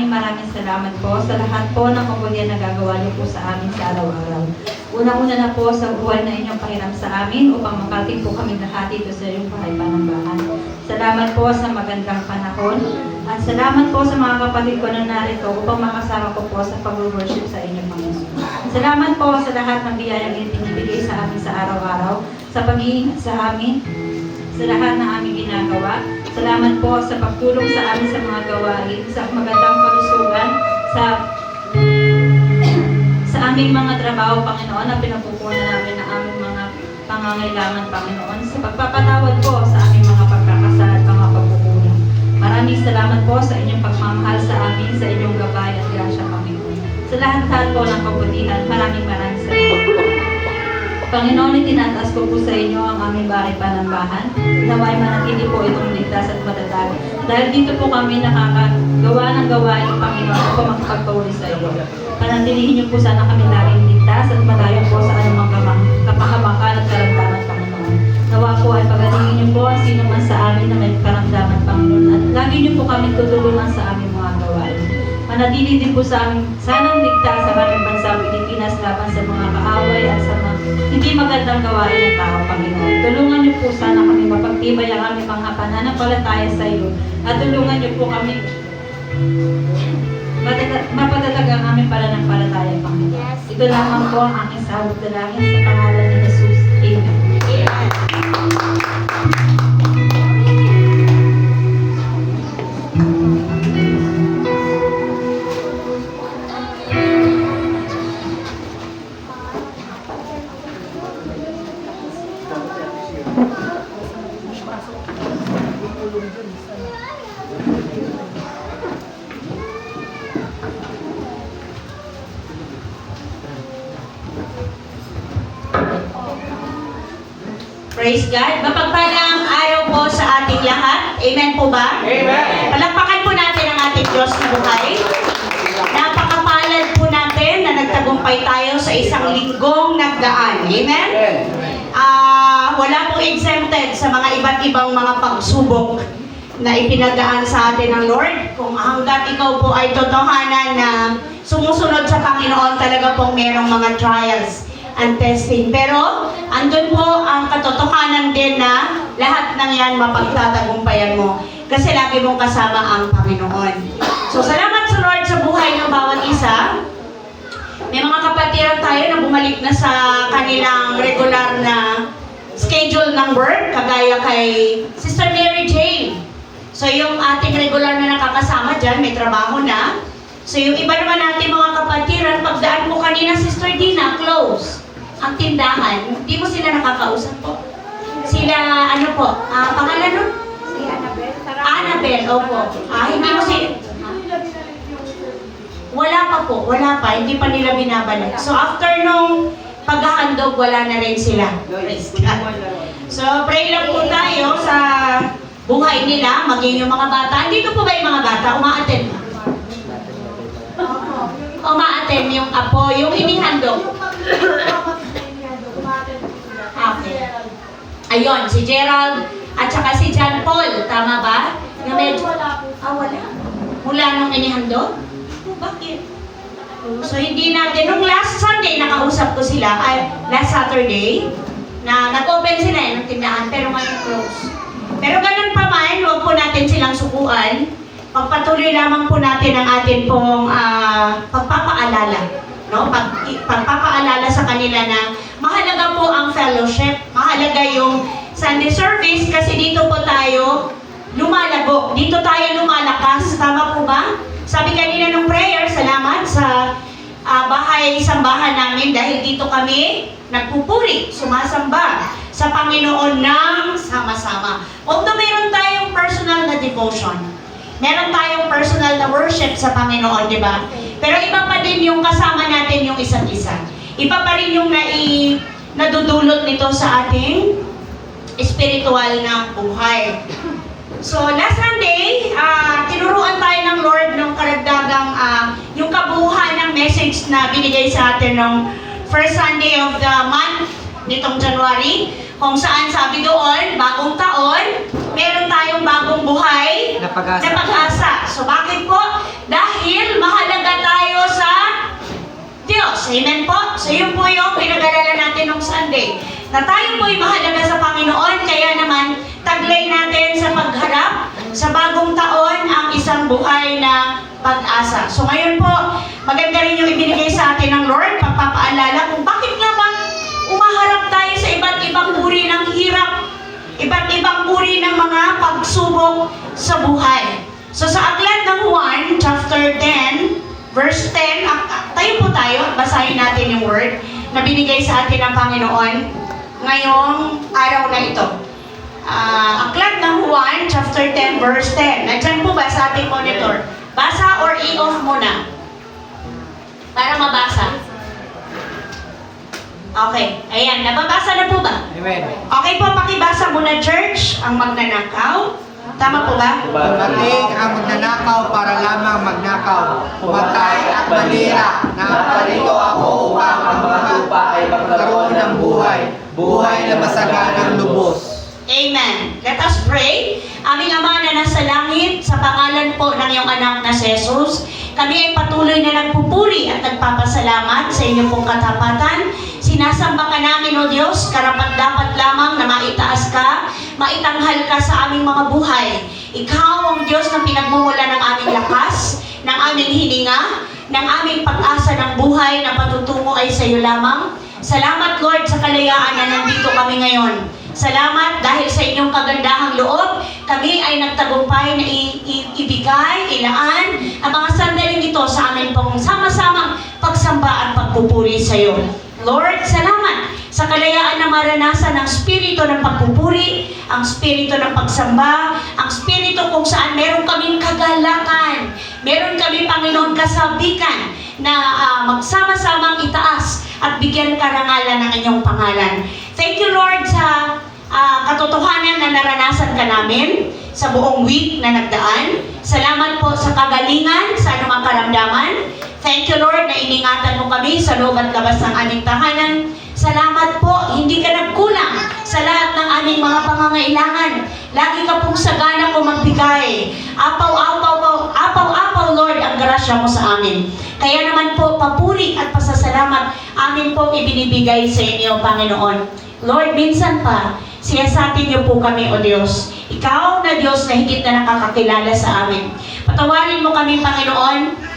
maraming salamat po sa lahat po ng kabutihan na gagawa niyo po sa amin sa araw-araw. Unang-una na po sa buhay na inyong pahiram sa amin upang makating po kami lahat dito sa iyong bahay panambahan. Salamat po sa magandang panahon at salamat po sa mga kapatid ko na narito upang makasama ko po sa pag-worship sa inyong Panginoon. Salamat po sa lahat ng biyayang ibinibigay sa amin sa araw-araw, sa pag-iingat sa amin, sa lahat ng aming ginagawa. Salamat po sa pagtulong sa amin sa mga gawain, sa magandang kalusugan, sa aming mga trabaho, Panginoon, na pinapupunan namin ng aming mga pangangailangan, Panginoon, sa pagpapatawad po sa aming mga pagkakasala at mga pagkukulang. Maraming salamat po sa inyong pagmamahal sa amin, sa inyong gabay at grasya, Panginoon. Sa lahat po ng kabutihan, maraming salamat. Panginoon, itinataas ko po sa inyo ang aming bahay panambahan. Naway manatili po itong ligtas at matatag. Dahil dito po kami nakakagawa ng gawain, Panginoon, upang makapagpawali sa iyo. Panatilihin niyo po sana kami laging ligtas at malayo po sa anumang kapahamakan at karamdaman, Panginoon. Nawa po ay pagalingin niyo po ang sino man sa amin na may karamdaman, Panginoon. At lagi niyo po kami tutulungan sa aming mga gawain. Manatili din po sa amin, sanang ligtas sa aming bansang Pilipinas laban sa mga kaaway at sa mga hindi magandang gawain ng tao, Panginoon. Tulungan niyo po sana kami mapagtibay ang aming mga pananampalataya sa iyo at tulungan niyo po kami mapatatag ang aming pananampalataya, Panginoon. Ito lamang po ang aking sahod dalangin sa pangalan ni Jesus. Amen. Praise God. Mapagpalang araw po sa ating lahat. Amen po ba? Amen. Palakpakan po natin ang ating Diyos na buhay. Napakapalad po natin na nagtagumpay tayo sa isang linggong nagdaan. Amen? Wala pong exempted sa mga iba't ibang mga pagsubok na ipinagdaan sa atin ng Lord. Kung hanggat ikaw po ay totohanan na sumusunod sa Panginoon, talaga pong merong mga trials and testing. Pero, andun po ang katotohanan din na lahat ng yan mapagtatagumpayan mo. Kasi lagi mong kasama ang Panginoon. So, salamat sa Lord sa buhay ng bawat isa. May mga kapatiran tayo na bumalik na sa kanilang regular na schedule ng work, kagaya kay Sister Mary Jane. So, yung ating regular na nakakasama dyan, may trabaho na. So, yung iba naman natin mga kapatiran, pagdaan mo kanina, Sister Dina, close ang tindahan. Hindi mo sila nakakausap po. Sila, ano po, pangalan nun? Si Annabel. Annabel, opo. Hindi mo sila... Wala pa po, wala pa. Hindi pa nila binabalik. So, after nung paghahandog, wala na rin sila. Praise God. So, pray lang po tayo sa buhay nila, maging yung mga bata. Dito po ba yung mga bata? Uma-attend ba? Uma-attend yung apo, yung inihandog. Okay. Ayun, si Gerald at saka si John Paul, tama ba? Na medyo... wala. Mula nung inihandog? Bakit? So, hindi natin, nung last Sunday, nakausap ko sila, last Saturday, na nag-open sila ng tindahan, pero ngayon close. Pero ganun pa man, huwag po natin silang sukuan. Pagpatuloy lamang po natin ang atin pong pagpapaalala. No? Pagpapaalala sa kanila na mahalaga po ang fellowship, mahalaga yung Sunday service kasi dito po tayo lumalago, dito tayo lumalakas. Tama po ba? Sabi kanina ng prayer, salamat sa sambahan namin dahil dito kami nagpupuri, sumasamba sa Panginoon ng sama-sama. Although meron tayong personal na devotion, meron tayong personal na worship sa Panginoon, di ba? Pero iba pa din yung kasama natin yung isa't isa. Iba pa rin yung nadudulot nito sa ating spiritual na buhay. So, last Sunday, tinuruan tayo ng Lord ng karagdagang yung kabuuan ng message na binigay sa atin ng first Sunday of the month nitong January, kung saan sabi doon, bagong taon, meron tayong bagong buhay na pag-asa. So, bakit po? Dahil na tayo po'y mahalaga sa Panginoon, kaya naman taglay natin sa pagharap sa bagong taon ang isang buhay na pag-asa. So ngayon po, maganda rin yung ibinigay sa atin ng Lord, pagpapaalala kung bakit naman umaharap tayo sa iba't ibang uri ng hirap, iba't ibang uri ng mga pagsubok sa buhay. So sa aklat ng Juan, chapter 10, verse 10, tayo po tayo, basahin natin yung word na binigay sa atin ng Panginoon ngayong araw na ito. Aklat ng Juan, chapter 10, verse 10. Nandyan po ba sa ating monitor? Basa or i-off muna? Para mabasa. Okay. Ayan, nababasa na po ba? Amen. Okay po, pakibasa muna, church, ang magnanakaw. Tama po ba? Dumating ang magnanakaw para lamang magnakaw, pumatay at manira. Naparito ako upang ang mga lupa ay magkaroon ng buhay, buhay na masaganang lubos. Amen. Let us pray. Aming Ama na nasa langit, sa pangalan po ng iyong anak na si Jesus, kami ay patuloy na nagpupuri at nagpapasalamat sa inyong pong katapatan. Sinasamba ka namin, O Diyos, karapat-dapat lamang na maitaas ka, maitanghal ka sa aming mga buhay. Ikaw ang Diyos na pinagmumula ng aming lakas, ng aming hininga, ng aming pag-asa ng buhay na patutungo ay sa iyo lamang. Salamat, Lord, sa kalayaan na nandito kami ngayon. Salamat dahil sa inyong kagandahang loob, kami ay nagtagumpay na ibigay, ilaan ang mga sandaling ito sa amin pong sama-samang pagsamba at pagpupuri sa iyo. Lord, salamat sa kalayaan na maranasan ng spirito ng pagpupuri, ang spirito ng pagsamba, ang spirito kung saan meron kaming kagalakan, meron kami, Panginoon, kasabikan na magsama-samang itaas at bigyan karangalan ng inyong pangalan. Thank you, Lord, sa katotohanan na naranasan ka namin sa buong week na nagdaan. Salamat po sa kagalingan, sa anumang karamdaman. Thank you, Lord, na iningatan mo kami sa loob at labas ng aming tahanan. Salamat po, hindi ka nagkulang sa lahat ng aming mga pangangailangan. Lagi ka pong sagana ko magbigay. Apaw-apaw, Lord, ang grasya mo sa amin. Kaya naman po, papuri at pasasalamat amin po ibinibigay sa inyo, Panginoon. Lord, minsan pa, siyasatin niyo po kami, O Diyos. Ikaw na Diyos na higit na nakakakilala sa amin. Patawarin mo kami, Panginoon.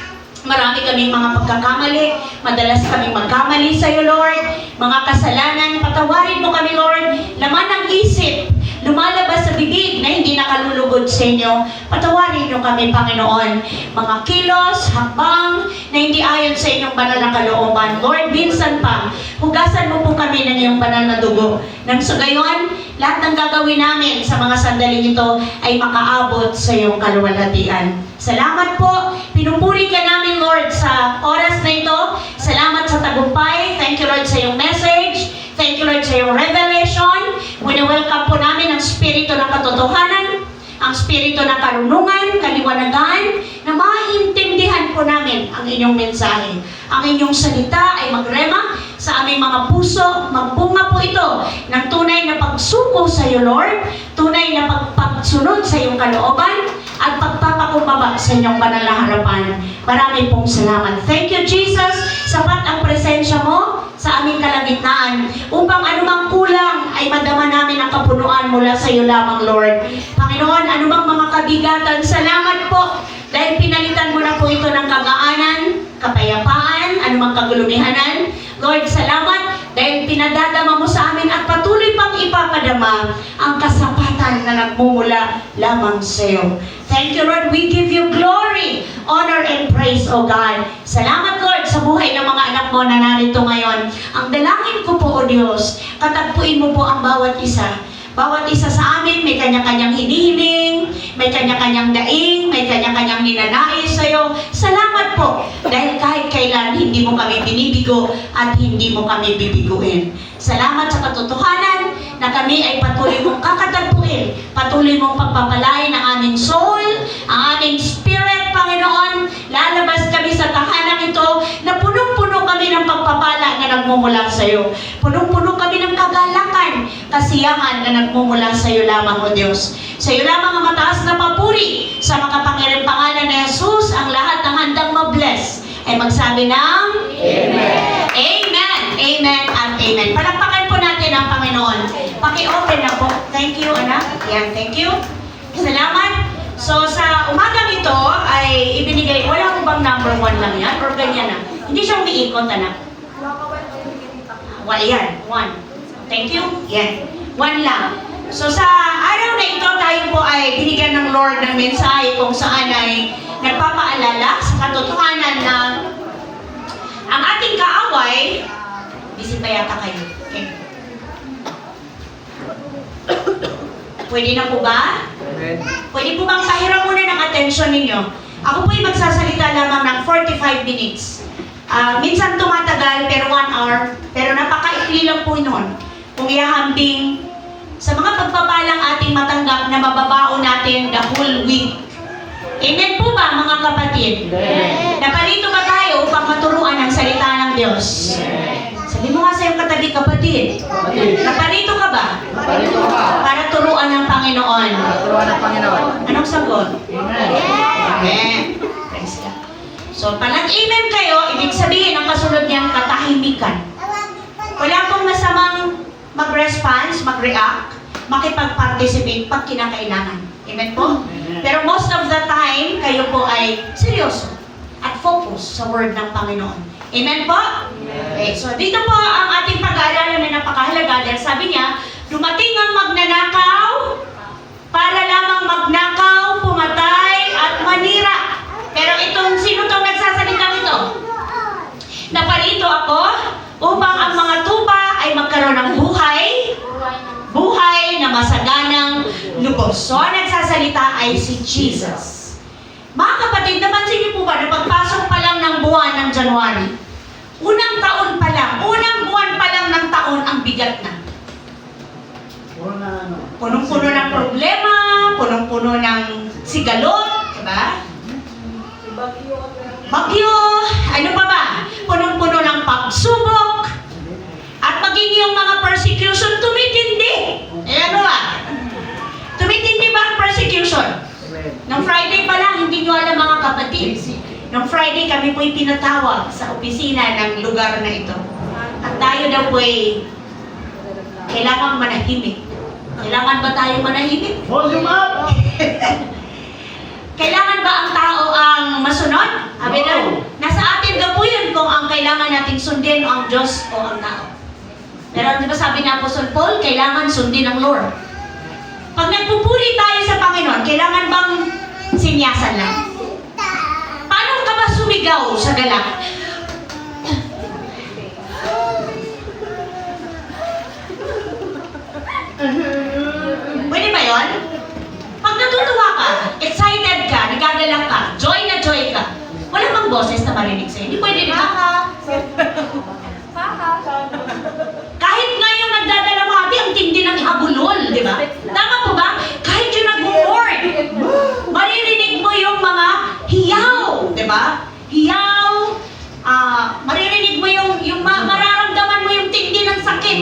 Marami kaming mga pagkakamali, madalas kaming magkamali sa iyo, Lord. Mga kasalanan, patawarin mo kami, Lord. Laman ng isip, lumalabas sa bibig na hindi nakalulugod sa inyo. Patawarin niyo kami, Panginoon. Mga kilos, hakbang, na hindi ayon sa inyong banal na kalooban. Lord, minsan pa, hugasan mo po kami ng iyong banal na dugo. Nang sa gayon, lahat ng gagawin namin sa mga sandaling ito ay makaabot sa iyong kaluwalhatian. Salamat po. Pinupuri ka namin, Lord, sa oras na ito. Salamat sa tagumpay. Thank you, Lord, sa iyong message. Thank you, Lord, sa iyong revelation. Wini-welcome po namin ang spirito ng katotohanan, ang spirito ng karunungan, kaliwanagan, na maintindihan po namin ang inyong mensahe. Ang inyong salita ay magrema sa aming mga puso. Magbunga po ito ng tunay na pagsuko sa iyo, Lord, tunay na pagsunod sa iyong kalooban, at pagpapakumbaba sa inyong banal na harapan. Marami pong salamat. Thank you, Jesus. Sapat ang presensya mo sa aming kalagitnaan upang anumang kulang ay madama namin ang kapunuan mula sa iyo lamang, Lord. Panginoon, anumang mga kabigatan, salamat po dahil pinalitan mo na po ito ng kagaanan, kapayapaan, anumang kagulumihanan. Lord, salamat dahil pinadadama mo sa amin at patuloy pang ipapadama ang kasapatan na nagmumula lamang sa iyo. Thank you, Lord. We give you glory, honor, and praise, O God. Salamat, Lord, sa buhay ng mga anak mo na narito ngayon. Ang dalangin ko po, O Diyos, katagpuin mo po ang bawat isa. Bawat isa sa amin may kanya-kanyang hinihiling, may kanya-kanyang daing, may kanya-kanyang ninanais sa iyo. Salamat po dahil kahit kailan hindi mo kami binibigo at hindi mo kami bibiguin. Salamat sa katotohanan na kami ay patuloy mong kakatagpuin, patuloy mong pagpapalain ang aming soul, ang aming spirit, Panginoon. Lalabas kami sa tahanan ito na punong-puno kami ng pagpapala na nagmumula sa iyo. Punong-puno kami ng kagalakan, kasiyahan na nagmumula sa iyo lamang, O Diyos. Sa iyo lamang ang mataas na papuri, sa makapangyarihang pangalan ni Jesus, ang lahat ng handang mabless ay magsabi ng Amen. Amen. Amen at Amen. Palakpakan po natin ang Panginoon. Paki-open na po. Thank you, anak. Yan, thank you. Salamat. So, sa umagang ito ay ibinigay, wala ko bang number 1 lang yan? Or ganyan na? Hindi siya umiikot, anak. Wala yan, 1. Thank you. Yan. 1 lang. So, sa araw na ito, tayo po ay binigyan ng Lord ng mensahe kung saan ay nagpapaalala sa katotohanan na ang ating kaaway, busy pa yata kayo. Okay. Pwede na po ba? Amen. Pwede po bang pahiram muna ng atensyon ninyo? Ako po ay magsasalita lamang ng 45 minutes. Minsan tumatagal pero 1 hour, pero napakaikli lang po noon. Kung ihahambing sa mga pagpapalang ating matanggap na mababaon natin the whole week. Amen po ba mga kapatid? Amen. Naparito ba tayo upang maturuan ang salita ng Diyos? Sabi mo nga sa iyong katabi, kapatid. Naparito ka ba? Parito ka. Para turuan ng Panginoon. Turuan ng Panginoon. Anong sagot? Amen. Amen. Praise God. So, palang amen kayo, ibig sabihin ang kasunod niyang katahimikan. Wala pong masamang mag-response, mag-react, makipag-participate pag kinakailangan. Amen po? Pero most of the time, kayo po ay seryoso at focus sa word ng Panginoon. Amen po? Okay, so dito po ang ating pag-aaralan na napakahalaga dahil sabi niya, dumating ang magnanakaw para lamang magnakaw, pumatay at manira. Pero sino itong nagsasalita nito? Naparito ako upang ang mga tupa ay magkaroon ng buhay na masaganang lubos. So, ang nagsasalita ay si Jesus. Mga kapatid, napansin niyo po ba na pagpasok pa lang ng buwan ng January, unang buwan pa lang ng taon ang bigat na. Punong-puno ng problema, punong-puno ng sigalot, diba? Bagyo, ano pa ba? Punong-puno ng pagsubok, at maging yung mga persecution tumitindi. Ano ba? Tumitindi ba ang persecution? Nung Friday pa lang, hindi nyo alam mga kapatid. Nung Friday kami po'y pinatawag sa opisina ng lugar na ito. At tayo daw po'y kailangan manahimik. Kailangan ba tayo manahimik? Volume up! Kailangan ba ang tao ang masunod? Sabi na, nasa atin daw po yun kung ang kailangan nating sundin o ang Diyos o ang tao. Pero di ba sabi ni Apostol Paul, kailangan sundin ang Lord. Pag nagpupuri tayo sa Panginoon, kailangan bang sinyasan lang? Paano ka ba sumigaw sa galak? Pwede ba yun? Pag natutuwa ka, excited ka, nagagalak ka, joy na joy ka, wala bang boses na marinig sa'yo? Hindi pwede na. Kahit nga yung nagdadalamhati, ang tindi ng habulol, di ba? Tama po ba? Kahit yung nag-word, maririnig mo yung mga hiyaw, di ba? Hiyaw, maririnig mo mararamdaman mo yung tindi ng sakit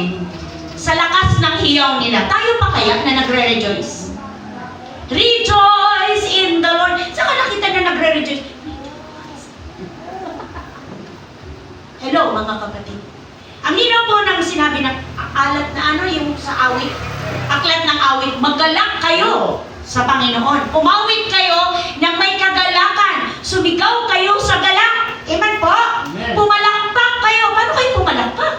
sa lakas ng hiyaw nila. Tayo pa kaya na nagre-rejoice? Rejoice in the Lord. Saan ka nakita na nagre-rejoice? Hello, mga kapatid. Ang hinaw po ng sinabi ng alat na yung sa awit, aklat ng awit, maggalak kayo sa Panginoon. Umawit kayo ng may kagalakan. Sumigaw kayo sa galak. Amen po? Amen. Pumalakpak kayo. Paano kayo pumalakpak?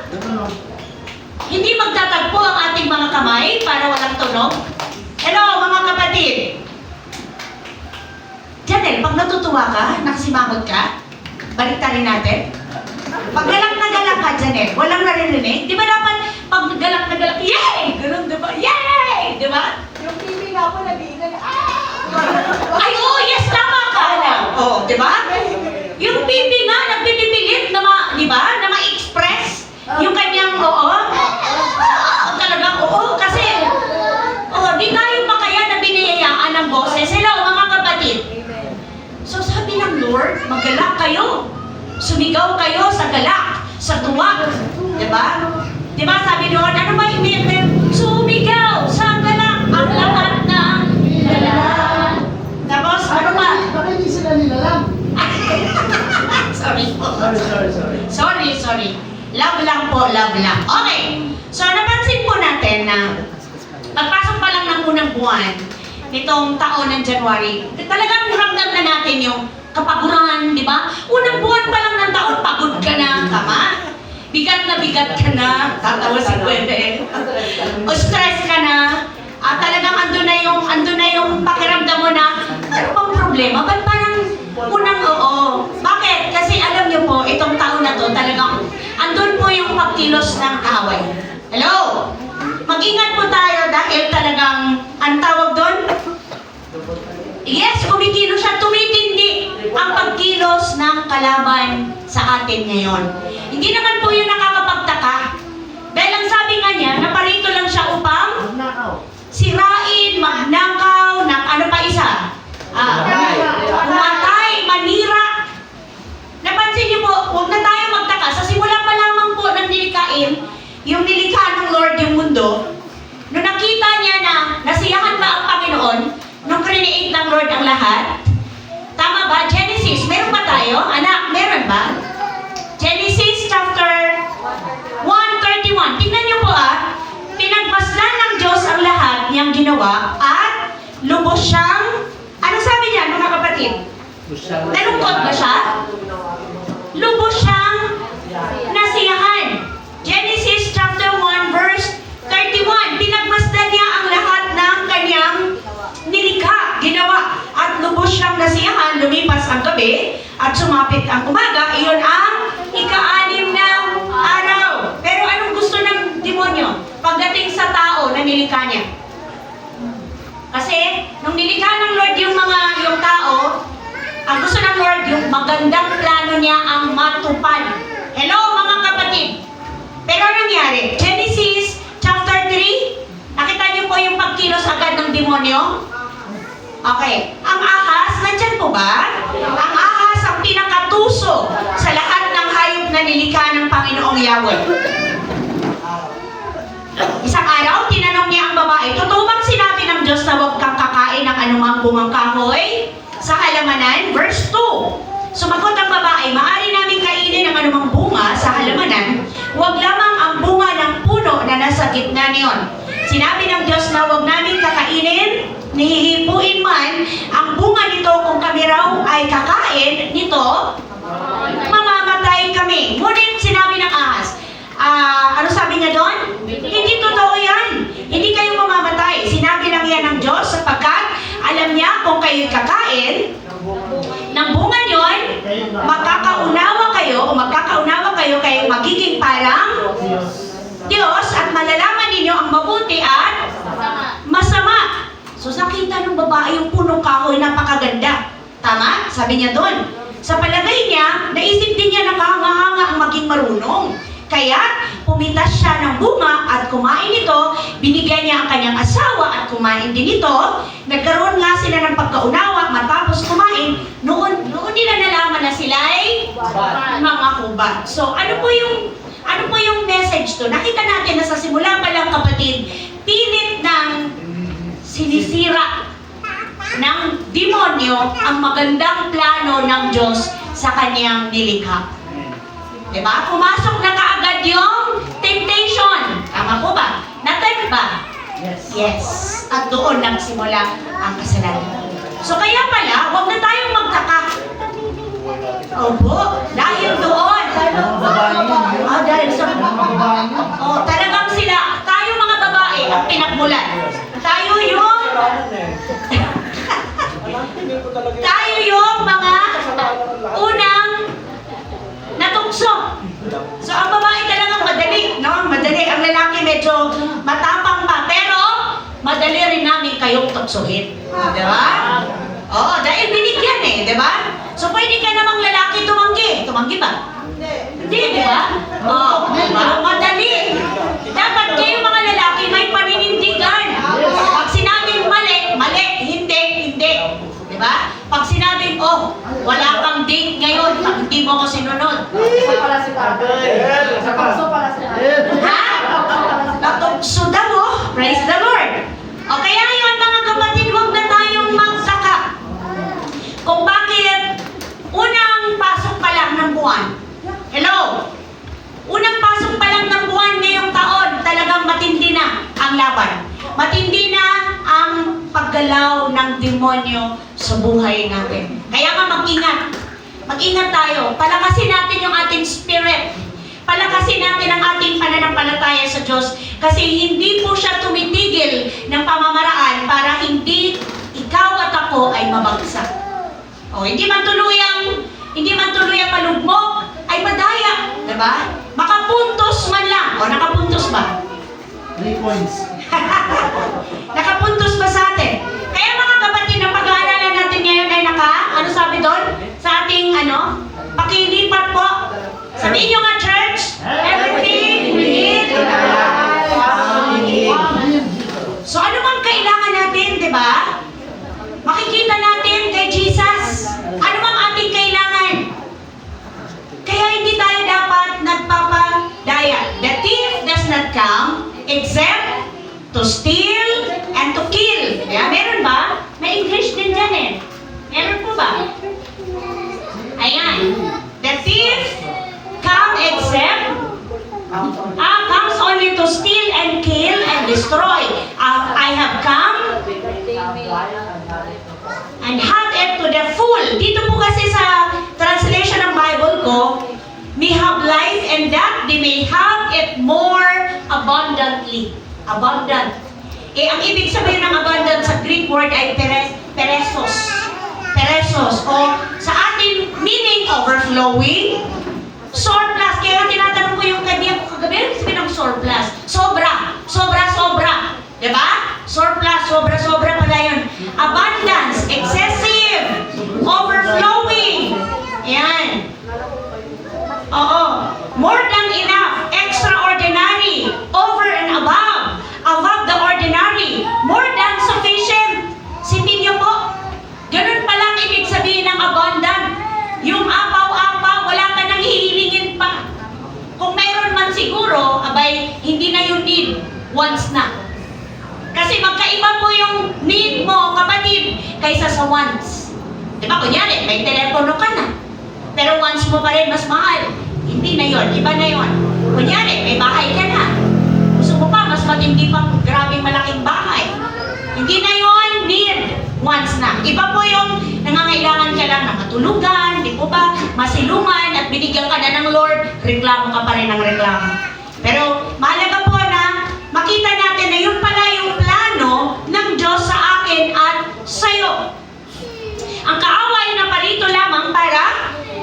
Hindi magtatagpo ang ating mga kamay para walang tunog. Hello, mga kapatid. Janel, pag natutuwa ka, nakasimangot ka, baliktarin natin. Pag galak na galak ka, Janel, walang naririnig. Di ba dapat pag galak na galak, yay! Ganun, di ba? Yay! Di ba? Yung TV nga po nag-iingan, Ay, oh, yes, tama ka. Oh, di ba? Yung pipi nga, nagpipipilit na di ba? Na ma-express yung kanyang oo. Talagang oo, kasi di tayo pa kaya na biniyayaan ng boses. Hello, mga kapatid. So sabi ng Lord, maggalak kayo. Sumigaw kayo sa galak, sa tuwa. Diba? Diba sabi doon, ano ba yung sumigaw sa galak ang lahat ng galak. Tapos, ano pa? Bakit hindi sila nilalang? Sorry po. Sorry. Sorry. Love lang po, love lang. Okay. So, napansin po natin na buwan nitong taon ng January, talagang ramdam na natin yung kapaguran, di ba? Unang buwan pa lang ng taon, pagod ka na, tama? Bigat ka na, tatawa si Kwente. O stress ka na, talagang andun na yung pakiramdam mo na, ano bang problema? Ba't parang unang oo? Bakit? Kasi alam niyo po, itong taon na to, talagang andun po yung pagkilos ng kaaway. Hello? Mag-ingat po tayo dahil talagang, ang tawag doon? Yes, kumikilos siya, tumitindi ang pagkilos ng kalaban sa atin ngayon. Hindi naman po yun nakakapagtaka. Dahil ang sabi nga niya, naparito lang siya upang sirain, magnakaw, ano pa isa? Matay, manira. Napansin niyo po, huwag na tayo magtaka. Sa simula pa lamang po ng nilikain, yung nilikha ng Lord yung mundo, nung nakita niya na nasiyahan ba ang Panginoon, nung create ng Lord ang lahat, tama ba? Genesis, meron ba tayo? Anak, meron ba? Genesis chapter 1:31. Tingnan niyo po pinagmasdan ng Diyos ang lahat niyang ginawa at lubos siyang, ano sabi niya mga kapatid? Nalungkot ba siya? Lubos siyang nasiyahan. Genesis chapter 1 verse 31. Pinagmasdan niya ang lahat ng kanyang nilikha, ginawa, at lubos siyang nasiyahan. Lumipas ang gabi at sumapit ang umaga. Iyon ang ika-anim na araw. Pero anong gusto ng demonyo pagdating sa tao na nilikha niya? Kasi nung nilikha ng Lord yung tao, ang gusto ng Lord yung magandang plano niya ang matupad. Hello mga kapatid. Pero anong nangyari? Genesis chapter 3, nakita niyo po yung pagkilos agad ng demonyo? Okay. Ang ahas, nandyan po ba? Ang ahas ang pinakatuso sa lahat ng hayop na nilikha ng Panginoong Yahweh. Isang araw, tinanong niya ang babae, totoo bang sinabi ng Diyos na huwag kang kakain ng anumang bungang kahoy sa halamanan? Verse 2. Sumagot ang babae, maaari namin kainin ang anumang bunga sa halamanan, huwag lamang ang bunga ng puno na nasa gitna niyon. Sinabi ng Diyos na huwag namin kakainin, nihihipuin man ang bunga nito, kung kami raw ay kakain nito, mamamatay kami. Ngunit sinabi ng ahas, ano sabi niya doon? Hindi totoo yan. Hindi kayo mamamatay. Sinabi lang yan ng Diyos sapagkat alam niya kung kayo'y kakain ng bunga niyon, magkakaunawa kayo kay magiging parang Diyos at malalaman ninyo ang mabuti at masama. So nakita ng babae yung punong kahoy, napakaganda. Tama? Sabi niya doon. Sa palagay niya, naisip din niya na kahanga-hanga ang maging marunong. Kaya, pumitas siya ng bunga at kumain ito, binigyan niya ang kanyang asawa at kumain din ito. Nagkaroon nga sila ng pagkaunawa, matapos kumain, noon nila nalaman na sila ay mga hubad. So, ano po yung message to? Nakita natin na sa simula pa lang, kapatid, pilit ng sinisira ng demonyo ang magandang plano ng Diyos sa kanyang nilikha. Diba? Pumasok na kaagad yung temptation. Tama po ba? Na-tempt ba? Yes. At doon nagsimula ang kasalanan. So kaya pala, huwag na tayong magtaka. Opo, dahil doon. Dahil sa talagang sila, tayo mga babae ang pinagmulan. Tayo yung mga unang natukso. So ang babae talagang madali, no? Madali. Ang lalaki medyo matapang pa, pero madali rin namin kayong tuksohin. Di ba? Oo, dahil binigyan di ba? So pwede ka namang lalaki tumanggi. Tumanggi ba? Hindi, di ba? Oo, di ba? Madali. Dapat kayo mga lalaki may paninindigan. Pag sinabing mali, mali. Hindi, hindi. Di ba? Pag sinabing, wala kang date ngayon, pag hindi mo ko sinunod. Ha? Natukso daw, praise the Lord. O kaya yun, mga kapatid, huwag na tayong magsaka. Kung bakit unang pasok pa lang ng buwan. Hello? Unang pasok pa lang ng buwan ngayong taon, talagang matindi na ang laban. Matindi na ang demonyo sa buhay natin. Kaya nga mag-ingat. Mag-ingat tayo. Palakasin natin yung ating spirit. Palakasin natin ang ating pananampalataya sa Diyos. Kasi hindi po siya tumitigil ng pamamaraan para hindi ikaw at ako ay mabagsak. O, hindi man tuluyang malugmok, ay madaya. Diba? Makapuntos man lang. O, nakapuntos ba? 3 points. Nakapuntos ba sa atin? Kaya mga kapatid, ang pag-aaralan natin ngayon ay ano sabi doon? Sa ating pakilipat po. Sabihin nyo nga, church, everything we need. So ano bang kailangan natin, di ba? Makikita natin kay Jesus. Ano bang ating kailangan? Kaya hindi tayo dapat nagpapadaya. The thief does not come except to steal and to kill. Kaya meron ba? May English din dyan eh. Meron po ba? Ayan. The thief comes only to steal and kill and destroy. I have come and have it to the full. Dito po kasi sa translation ng Bible ko, may have life and that they may have it more abundantly. Abundant. Ang ibig sabihin ng abundant sa Greek word ay peresos. Peresos. O sa ating meaning, overflowing, surplus. Kaya nga tinatanong ko yung kanya ko kagabi, ano sabihin ng surplus? Sobra. Sobra. Diba? Surplus. Sobra pala yun. Abundance. Excessive. Overflowing. Ayan. Oo. More than enough. Extraordinary. Over and above. Above the ordinary. More than sufficient. Sipin niyo po. Ganun palang ibig sabihin ng abundant. Yung apaw-apaw, wala ka nang hihilingin pa. Kung mayroon man siguro, abay, hindi na yung need. Wants na. Kasi magkaiba po yung need mo, kapatid, kaysa sa wants. Diba, kunyari, may telepono ka na. Pero wants mo pa rin mas mahal. Hindi na yon, iba na yon. Kunyari, may bahay ka na. Gusto mo pa, mas matindi pa, grabing malaking bahay. Hindi na yon need, wants na. Iba po yung nangangailangan ka lang ng katulugan, di po ba, masiluman, at binigyan ka na ng Lord, reklamo ka pa rin ng reklamo. Pero mahalaga po na makita natin na yun pala yung plano ng Diyos sa akin at sa'yo. Ang kaaway na parito lamang para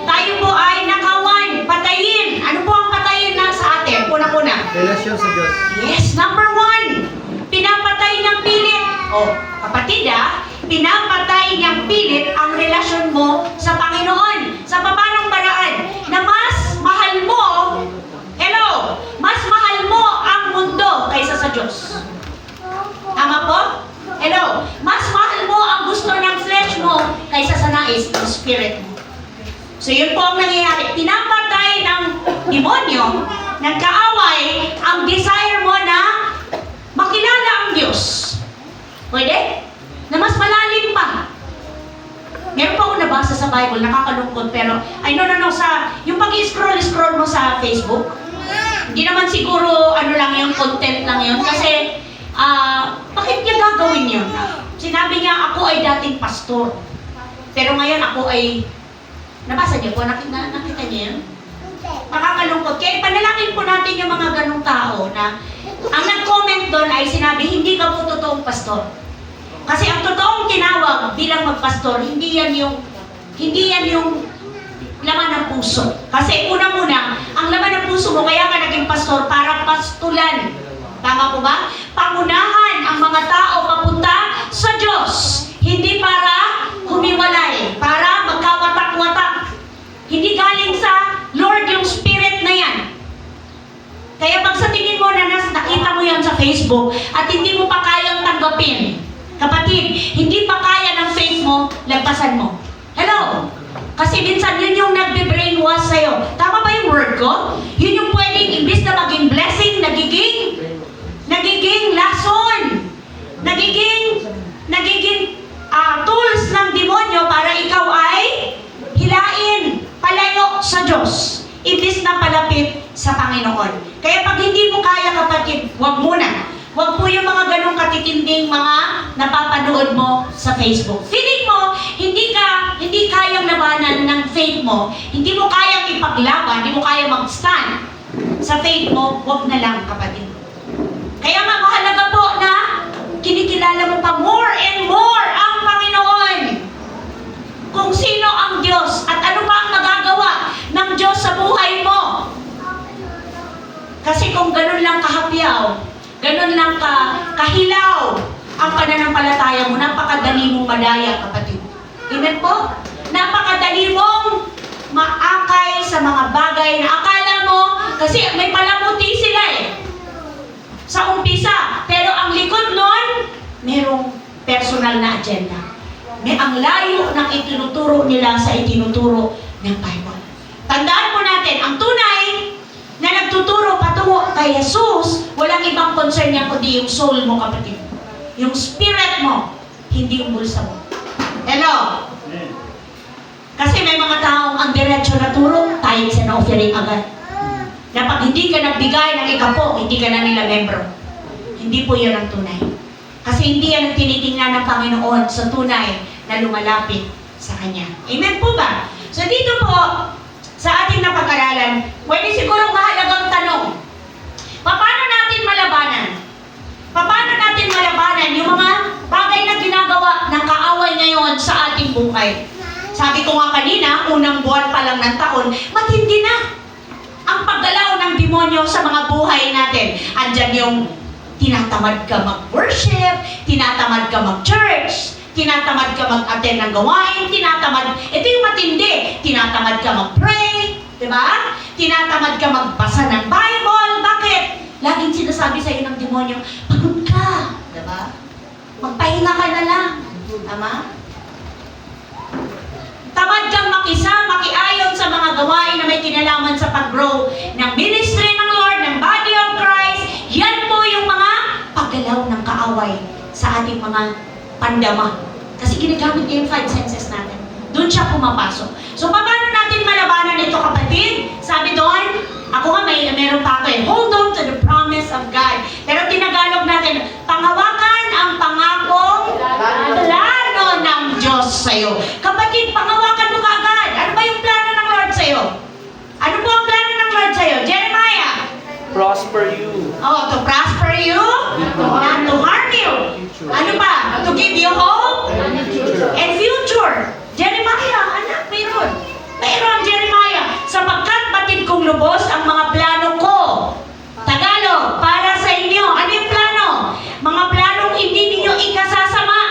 tayo po ay nakawan, patayin. Ano po ang patayin na sa atin? Una-una. Relasyon sa Diyos. Yes, number 1. Pinapatay ng pilit. Kapatid pinapatay ng pilit ang relasyon mo sa Panginoon. Sa papanong paraan na mas mahal mo, mas mahal mo ang mundo kaysa sa Diyos. Tama po? Mas mahal mo ang gusto ng flesh mo kaysa sa nais ng spirit mo. So yun po ang nangyayari. Pinapatay ng demonyo, ng kaaway, ang desire mo na makilala ang Diyos. Pwede? Na mas malalim pa. Meron pa ako nabasa sa Bible, nakakalungkot, pero, yung pag-scroll mo sa Facebook, hindi naman siguro, yung content lang yun, kasi, bakit niya gagawin yun? Sinabi niya, ako ay dating pastor, pero ngayon ako ay, nabasa niyo po, nakita niyo yun? Makakalungkot. Kaya panalangin po natin yung mga ganong tao na, ang nag-comment doon ay sinabi, hindi ka po totoong pastor. Kasi ang totoong tinawag bilang magpastor, hindi yan yung laman ng puso. Kasi unang-una, ang laman ng puso mo, kaya ka naging pastor para pastulan. Tama po ba? Pangunahan ang mga tao papunta sa Diyos. Hindi para humiwalay, para magkawatak-watak. Hindi galing sa Lord yung spirit na yan. Kaya pag sa tingin mo na nakita mo yan sa Facebook at hindi mo pa kayang tanggapin, kapatid, hindi pa kaya ng faith mo, lagpasan mo. Kasi minsan yun yung nagbe-brainwash sa'yo. Tama ba yung word ko? Yun yung pwedeng, imbis na maging blessing, nagiging lason. Nagiging tools ng demonyo para ikaw ay hilain, palayo sa Diyos. Imbis na palapit sa Panginoon. Kaya pag hindi mo kaya, kapatid, huwag muna. Huwag po yung mga ganong katitinding mga napapanood mo sa Facebook. Feeling mo, hindi kayang labanan ng faith mo, hindi mo kayang ipaglaban, hindi mo kayang mag-stand sa faith mo, huwag na lang, kapatid. Kaya nga, mahalaga po na kinikilala mo pa more and more ang Panginoon. Kung sino ang Diyos at ano pa ang magagawa ng Diyos sa buhay mo. Kasi kung ganun lang kahapyaw, ganun lang kahilaw ang pananampalataya mo, napakadali mong madaya, kapatid. Amen po? Napakadali mong maakay sa mga bagay na akala mo, kasi may palamuti sila sa umpisa. Pero ang likod nun, merong personal na agenda. May ang layo ng itinuturo nila sa itinuturo ng Bible. Tandaan po natin, ang tunay na nagtuturo patungo kay Jesus, walang ibang concern niya kundi yung soul mo, kapatid. Yung spirit mo, hindi yung bulsa mo. Hello? Kasi may mga taong ang diretsyo na turo, tithes and offering agad. Na pag hindi ka nagbigay ng ikapo, hindi ka na nila membro. Hindi po yun ang tunay. Kasi hindi yan ang tinitingnan ng Panginoon sa tunay na lumalapit sa Kanya. Amen po ba? So dito po, sa ating napag-aralan, pwede sigurong mahalagang tanong, paano natin malabanan? Paano natin malabanan yung mga bagay na ginagawa ng kaaway ngayon sa ating buhay? Sabi ko nga kanina, unang buwan pa lang ng taon, matindi na ang paggalaw ng demonyo sa mga buhay natin. Andyan yung tinatamad ka mag-worship, tinatamad ka mag-church, tinatamad ka mag-attend ng gawain, ito yung matindi, tinatamad ka mag-pray, di ba? Tinatamad ka magbasa ng Bible. Bakit? Laging sinasabi sa iyo ng demonyo, pagod ka, di ba? Magpahinga ka na lang. Tama? Tamad kang makiayon sa mga gawain na may kinalaman sa pag-grow ng ministry ng Lord, ng body of Christ. Yan po yung mga paggalaw ng kaaway sa ating mga pandama. Kasi ginagamit niya yung 5 senses natin. Doon siya pumapasok. So, paano natin malabanan ito, kapatid? Sabi doon, ako nga meron pa ako hold on to the promise of God. Pero tinagalog natin, pangawakan ang pangakong plano ng Diyos sa'yo. Kapatid, pangawakan mo kaagad. Ano ba yung plano ng Lord sa'yo? Ano po ang plano ng Lord sa'yo? Jeremiah? Prosper you. Oh, to prosper you, not to harm you. Ano pa? To give you hope and future. Jeremiah, anak, mayroon. Mayroon, Jeremiah. Sapagkat batid kong lubos ang mga plano ko. Tagalog, para sa inyo. Ano yung plano? Mga planong hindi ninyo ikasasama.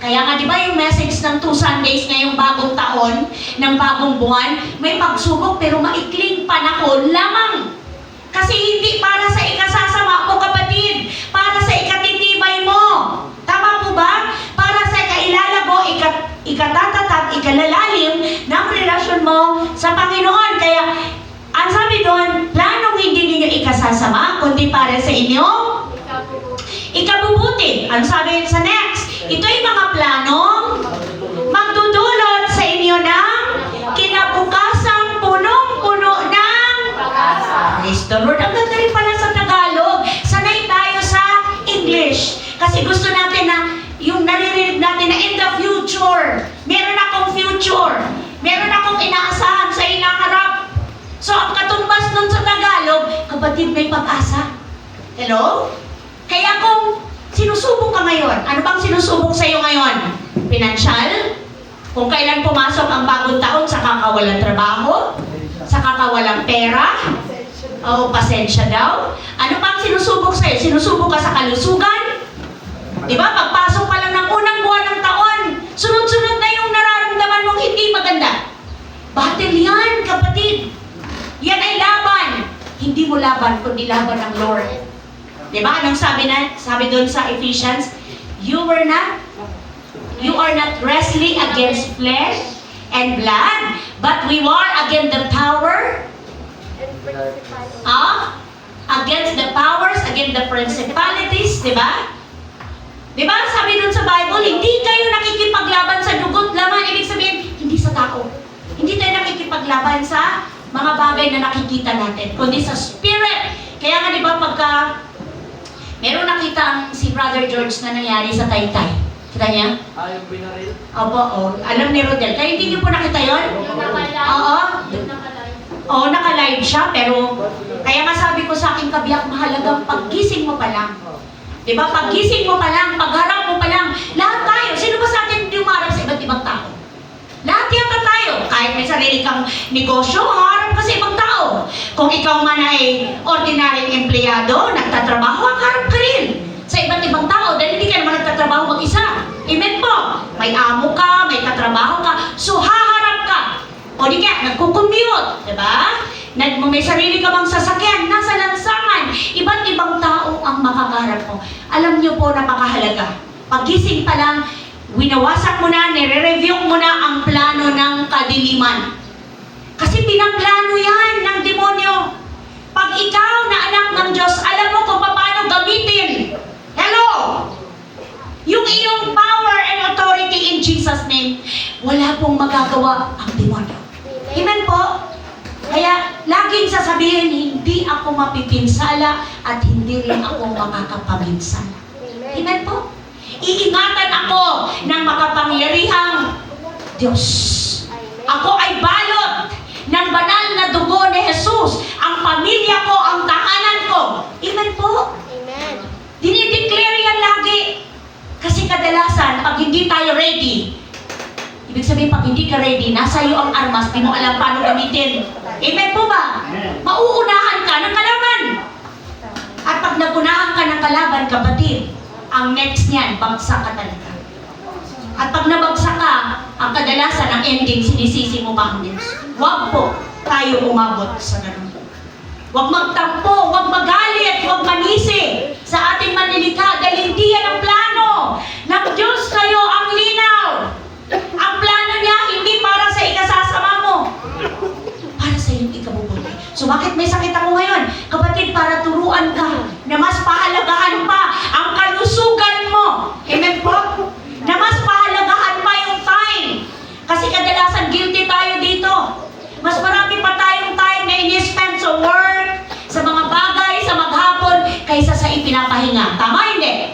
Kaya nga, di ba yung message ng 2 Sundays ngayong bagong taon, ng bagong buwan, may pagsubok pero maikling panahon lamang. Kasi hindi para sa ikasasama mo, kapatid. Para sa ikatitibay mo. Tama po ba? Para sa kailalago, ikatatatag, ikalalalim ng relasyon mo sa Panginoon. Kaya, ang sabi doon, planong hindi ninyo ikasasama, kundi para sa inyo, ikabubuti. Ang sabi sa next, ito'y mga planong magdudulot sa inyo ng kinabukasang punong-puno ng praise the Lord. Ang ganda rin pala sa Tagalog. Sanay tayo sa English. Kasi gusto natin na yung naririnig natin na in the future. Meron akong future. Meron akong inaasahan sa inaharap. So, ang katumbas nun sa Tagalog, kapatid, may pag-asa. Hello? Kaya kung sinusubok ka ngayon, ano bang sinusubok sa iyo ngayon? Pinansyal? Kung kailan pumasok ang bagong taon, saka ka walang trabaho? Saka ka walang pera? O pasensya daw? Ano bang sinusubok sa iyo? Sinusubok ka sa kalusugan? Diba? Pagpasok pa lang ng unang buwan ng taon, sunod-sunod na yung nararamdaman mong hindi maganda. Battle yan, kapatid. Yan ay laban. Hindi mo laban, kundi laban ng Lord. Diba? Anong sabi doon sa Ephesians? You are not wrestling against flesh and blood, but we war against the power, against the powers, against the principalities, diba? Diba? Sabi doon sa Bible, hindi kayo nakikipaglaban sa dugo't laman. Ibig sabihin, hindi sa tao. Hindi tayo nakikipaglaban sa mga bagay na nakikita natin, kundi sa spirit. Kaya nga, diba, pagka Meron nakita ang si Brother George na nangyari sa Taytay. Kita niya? Yung binaril? Opo, oh. Alam ni Rodel. Kaya hindi niyo po nakita yon? Oo. Oo, naka-live siya, pero kaya nga sabi ko sa aking kabiyak, mahalagang paggising mo pa lang. Diba? Paggising mo pa lang, pagharap mo pa lang, lahat tayo, sino ba sa atin hindi umarap sa iba't ibang tao? Lahat yata tayo. Kahit may sarili kang negosyo, harap ka sa ibang tao. Kung ikaw man ay ordinaryong empleyado, nagtatrabaho, harap ka rin sa iba't ibang tao dahil hindi ka naman nagtatrabaho mag-isa. Amen po. May amo ka, may katrabaho ka, so haharap ka. O di kaya, nagkukumute, diba? May sarili ka bang sasakyan, nasa lansangan, iba't ibang tao ang makakaharap mo. Alam niyo po, napakahalaga. Paggising pa lang, winawasak mo na, nire-review mo na ang plano ng kadiliman. Kasi pinangplano yan ng demonyo. Pag ikaw na anak ng Diyos, alam mo kung paano gamitin. Hello! Yung iyong power and authority in Jesus' name, wala pong magagawa ang demonyo. Amen po? Kaya laging sasabihin, hindi ako mapipinsala at hindi rin ako makakapaminsala. Amen po? Iingatan ako ng makapangyarihang Diyos. Ako ay balot ng banal na dugo ni Jesus. Ang pamilya ko, ang tahanan ko. Amen po? Amen. Dinideclare yan lagi. Kasi kadalasan, pag hindi tayo ready, ibig sabihin, pag hindi ka ready, nasa iyo ang armas, di mo alam paano gamitin. Amen po ba? Mauunahan ka ng kalaban. At pag nagunahan ka ng kalaban, kapatid, ang next niyan, bagsak ka talaga. At pag nabagsak ka, ang kadalasan, ang ending, sinisisi mo pa ang Diyos. Huwag po tayo umabot sa ganun. Huwag magtampo, huwag magalit, huwag manisi sa ating manlilikha dahil hindi yan ang plano ng Diyos sa'yo. Ang linaw. Ang plano niya hindi para sa ikasasama mo, para sa iyong ikabubuti. So bakit may sakit ako ngayon? Kapatid, para turuan ka na mas pahalagahan pa ang kalusugan mo. Amen po? Na mas pahalagahan pa yung time. Kasi kadalasan guilty tayo dito. Mas marami pa tayong time na ini-spend sa work, sa mga bagay, sa maghapon, kaysa sa ipinapahinga. Tama hindi?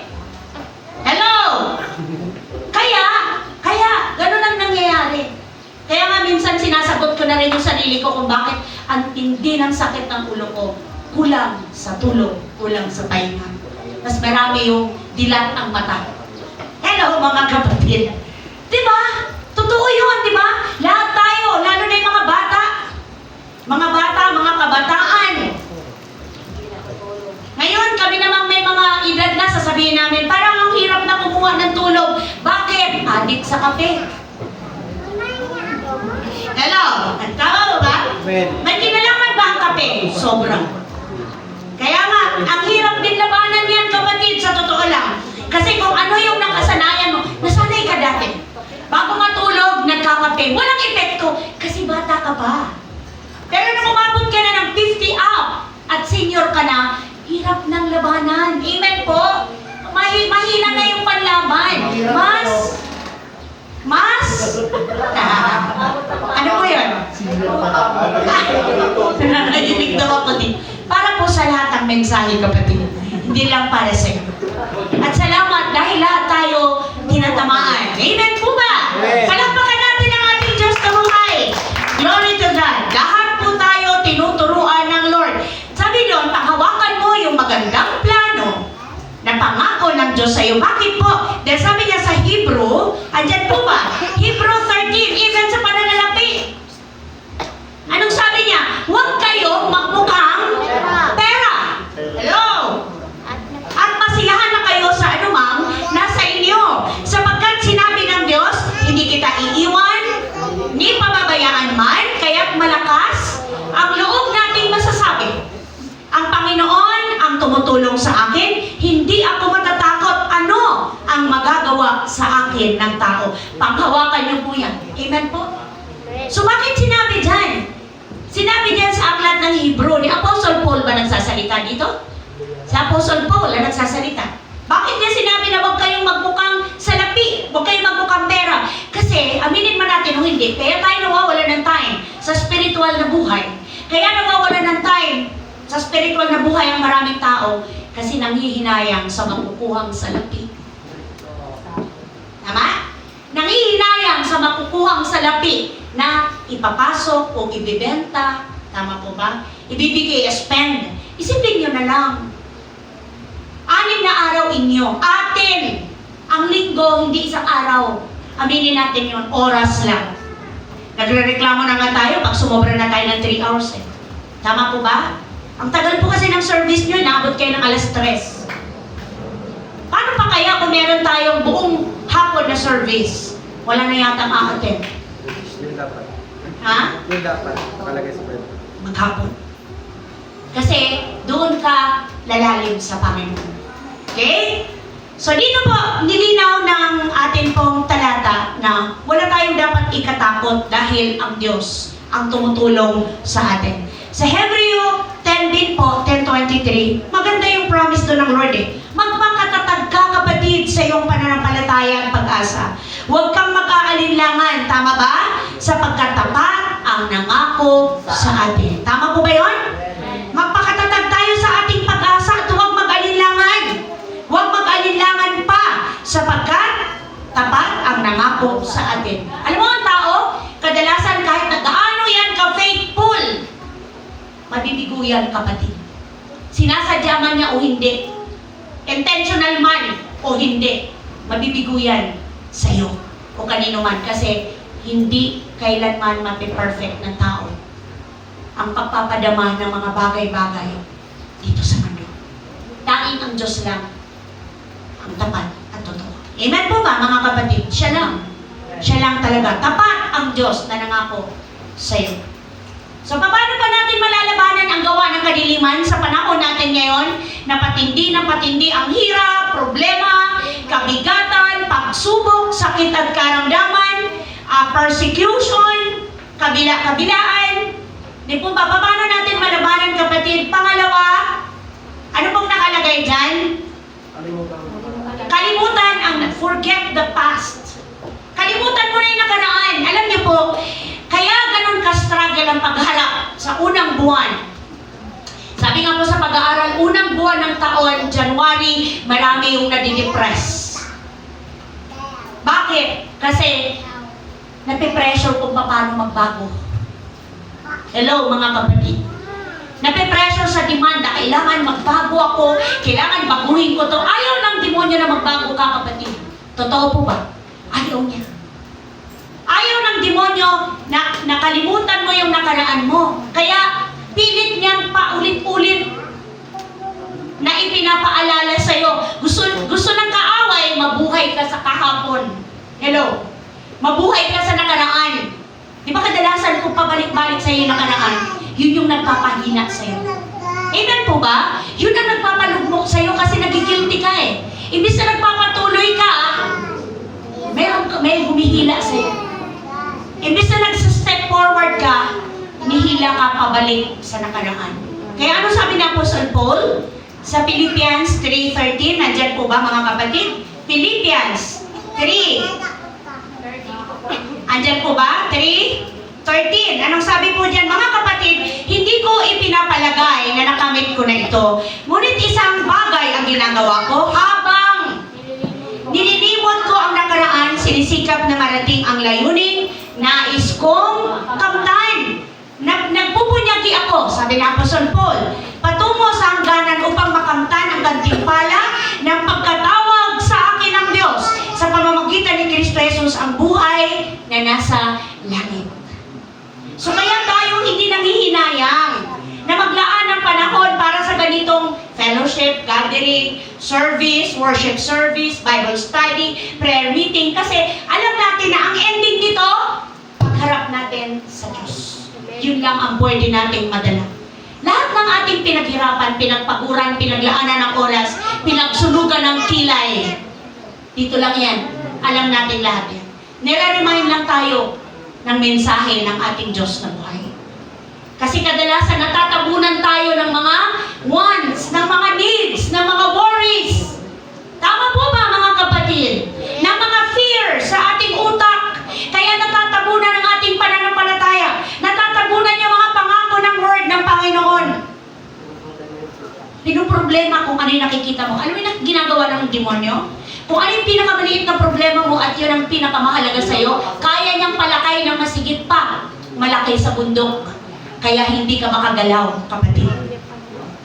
Hello? Kaya, ganun ang nangyayari. Kaya nga minsan sinasagot ko na rin yung sarili ko kung bakit ang tindi ng sakit ng ulo ko. Kulang sa tulog, kulang sa pahinga. Mas marami yung dilat ang mata. Hello mga kapatid. Diba? Totoo yun, diba? Lahat tayo, lalo na yung mga bata. Mga bata, mga kabataan. Ngayon, kami namang may mga edad na, sasabihin namin, parang ang hirap na kumuha ng tulog. Bakit? Adik sa kape. Hello? Tama mo ba? May kinalaman ba ang kape? Sobrang. Kaya nga, ang hirap din labanan yan, kapatid, sa totoo lang. Kasi kung ano yung nakasanayan mo, nasanay ka dati. Bago matulog, nagkakape. Walang epekto, kasi bata ka pa. Pero nung umabot ka na ng 50 up, at senior ka na, hirap ng labanan. Amen po? Mahina na yung panlaban. Ano po yun? Nananaginig daw ako din. Para po sa lahat ng mensahe, kapatid. Hindi lang para sa iyo. At salamat dahil lahat tayo tinatamaan. Amen po ba? Palakpakan natin ang ating Diyos na buhay. Glory to God. Lahat po tayo tinuturuan ng Lord. Sabi doon, panghawakan mo yung magandang plano na pangako ng Diyos sa iyo. Bakit po? Dahil sabi niya sa Hebrew, andyan po ba? Hebrew 13, even sa pananalapi. Anong sabi niya? Huwag kayong magmukhang pera. Hello? At masiyahan na kayo sa anumang nasa inyo. Sapagkat sinabi ng Diyos, hindi kita iiwan, ni pababayaan man, kaya't malakas ang loob nating masasabi. Ang Panginoon ang tumutulong sa akin, hindi ako matatakot ano ang magagawa sa akin ng tao. Panghawakan niyo po yan. Amen po? So bakit sinabi dyan? Sinabi dyan sa aklat ng Hebrew, ni Apostle Paul ba nagsasalita dito? Si Apostle Paul ang nagsasalita. Bakit niya sinabi na huwag kayong magmukhang salapi, huwag kayong magmukhang pera? Kasi, aminin man natin o hindi, kaya tayo nawawala ng time sa spiritual na buhay. Kaya nawawala ng time sa spiritual na buhay ang maraming tao kasi nanghihinayang sa makukuhang salapi. Tama? Nanghihinayang sa makukuhang salapi na ipapasok o ibibenta. Tama po ba? Ibibigay, spend. Isipin nyo na lang. 6 na araw inyo. Atin. Ang linggo, hindi isang araw. Aminin natin yun, oras lang. Nagre-reklamo na nga tayo pag sumobra na tayo ng 3 hours eh. Tama po ba? Ang tagal po kasi ng service nyo, inaabot kayo ng alas 3. Paano pa kaya kung meron tayong buong hapon na service? Wala na yata ang a-attend. Yun dapat. Ha? Yun dapat. Nakalagay sa Bible. Maghapon. Kasi doon ka lalalim sa Panginoon. Okay? So dito po, nilinaw ng ating pong talata na wala tayong dapat ikatakot dahil ang Diyos ang tumutulong sa atin. Sa Hebreo 10 din po, 10:23, maganda yung promise doon ng Lord eh. Magpakatatag ka kapatid sa iyong pananampalataya at pag-asa. Huwag kang mag-aalinlangan, tama ba? Sapagkat tapat ang nangako sa atin. Tama po ba yun? Magpakatatag tayo sa ating pag-asa at huwag mag-alinlangan. Huwag mag-alinlangan pa sapagkat tapat ang nangako sa atin. Alam mo ang tao, kadalasan kahit na gaano yan ka-faithful, mabibigo yan kapatid. Sinasadya man niya o hindi, intentional man o hindi, mabibigo yan sa'yo o kanino man kasi hindi kailanman mapiperfect ng tao ang pagpapadama ng mga bagay-bagay dito sa mundo. Tanging ang Diyos lang ang tapat at totoo. Amen po ba mga kapatid? Siya lang. Siya lang talaga. Tapat ang Diyos na nangako sa iyo. So, paano pa natin malalabanan ang gawa ng kadiliman sa panahon natin ngayon na patindi ng patindi ang hirap, problema, kabigatan, pagsubok, sakit at karamdaman, persecution, kabila-kabilaan. Di po ba? Paano natin malabanan kapatid? Pangalawa, ano pong nakalagay dyan? Kalimutan ang forget the past. Kalimutan mo na yung nakaraan. Alam niyo po, kaya ganun ka-struggle ang pagharap sa unang buwan. Sabi nga po sa pag-aaral, unang buwan ng taon, January, marami yung nadidepress. Bakit? Kasi napipressure kung paano magbago. Hello mga kapatid. Napipressure sa demanda, kailangan magbago ako, kailangan baguhin ko to. Ayaw ng demonyo na magbago ka kapatid. Totoo po ba? Ayaw niya. Ayaw ng demonyo na nakalimutan mo yung nakaraan mo. Kaya pilit niyang paulit-ulit na ipinapaalala sa'yo. Gusto ng kaaway, mabuhay ka sa kahapon. Hello? Mabuhay ka sa nakaraan. Di ba kadalasan kung pabalik-balik sa'yo yung nakaraan, yun yung nagpapahina sa'yo. Amen po ba? Yun ang nagpapalugmok sa'yo kasi nagigilty ka eh. Imbis na nagpapatuloy ka, may humihila sa'yo. Imbis na nag-step forward ka, nihila ka pabalik sa nakaraan. Kaya ano sabi ng Apostle Paul? Sa Philippians 3:13, nandyan po ba mga kapatid? Philippians 3. Andyan po ba? 3:13. Anong sabi po dyan? Mga kapatid, hindi ko ipinapalagay na nakamit ko na ito. Ngunit isang bagay ang ginagawa ko habang nininimot ko ang nakaraan, sinisikap na marating ang layunin, nais kong kamtan. Nagpupunyagi ako, sabi ng Apostol Paul, patungo sa hangganan upang makamtan ang gantimpala ng pagkatawag sa akin ng Diyos sa pamamagitan ni Kristo Jesus ang buhay na nasa langit. So kaya tayo hindi nanghihinayang na maglaan ng panahon para sa ganitong fellowship, gathering, service, worship service, Bible study, prayer meeting kasi alam natin na ang ending nito, pagharap natin sa Diyos. Yun lang ang pwede nating madala. Lahat ng ating pinaghirapan, pinagpaguran, pinaglaanan ng oras, pinagsunugan ng kilay, dito lang yan. Alam natin lahat yan. Nire-remind lang tayo ng mensahe ng ating Diyos na buhay. Kasi kadalasan natatabunan tayo ng mga wants, ng mga needs, ng mga worries. Tama po ba mga kapatid? Ng mga fear sa ating utak. Kaya natatabunan ang ating pananampalataya. Natatabunan yung mga pangako ng word ng Panginoon. nakikita mo. Alam mo yung ginagawa ng demonyo? Kung ano yung pinakamaliit na problema mo at yun ang pinakamahalaga sa'yo, kaya niyang palakay ng masigit pa, malaki sa bundok. Kaya hindi ka makagalaw, kapatid.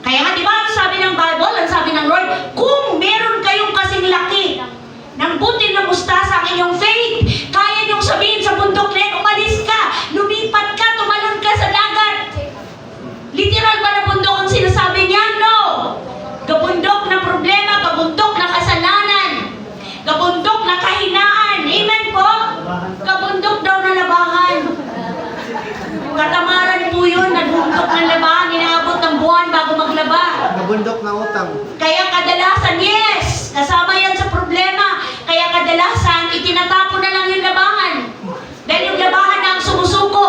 Kaya nga, di ba, ang sabi ng Bible, ang sabi ng Lord, kung meron kayong kasing laki ng butil na mustasa ang inyong faith, kaya niyong sabihin sa bundok na yan, umalis ka, lumipat ka, tumalon ka sa dagat. Literal ba na bundok ang sinasabi niya? No! Gabundok na problema, gabundok na kasalanan, gabundok na kahinaan. Amen po? Gabundok daw na labahan. Katamaran po yun, nagbundok ng labahan, inaabot ng buwan bago maglaba. Nabundok na utang. Kaya kadalasan, yes, kasama yan sa problema. Kaya kadalasan, itinatapon na lang yung labahan. Dahil yung labahan na ang sumusuko.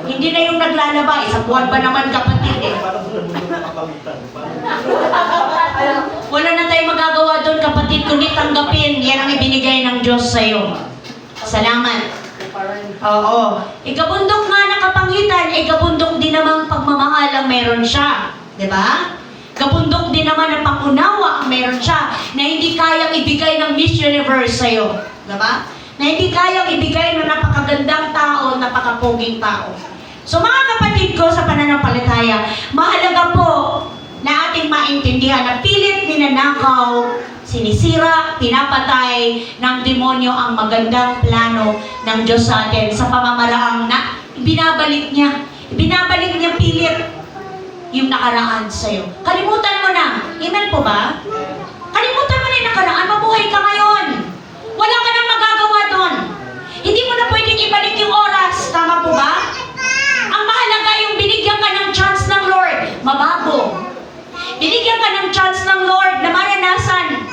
Hindi na yung naglalaba. Isang buwan ba naman, kapatid eh. Wala na tayong magagawa doon, kapatid, kundi tanggapin. Yan ang ibinigay ng Diyos sa'yo. Salamat. Oo. Ikabundok nga na kapangitan, ikabundok din namang pagmamahal ang meron siya. Diba? Kabundok din naman ang pangunawa ang meron siya na hindi kayang ibigay ng Miss Universe sa'yo. Diba? Na hindi kayang ibigay ng napakagandang tao, napakapoging tao. So mga kapatid ko sa pananampalataya, mahalaga po na ating maintindihan na pilit ninanakaw, sinisira, pinapatay ng demonyo ang magandang plano ng Diyos sa atin sa pamamaraang na binabalik niya pilit yung nakaraan sa'yo. Kalimutan mo na. Amen po ba? Kalimutan mo na yung nakaraan. Mabuhay ka ngayon. Wala ka nang magagawa doon. Hindi mo na pwedeng ibalik yung oras. Tama po ba? Ang mahalaga yung binigyan ka ng chance ng Lord. Mabago. Binigyan ka ng chance ng Lord na maranasan.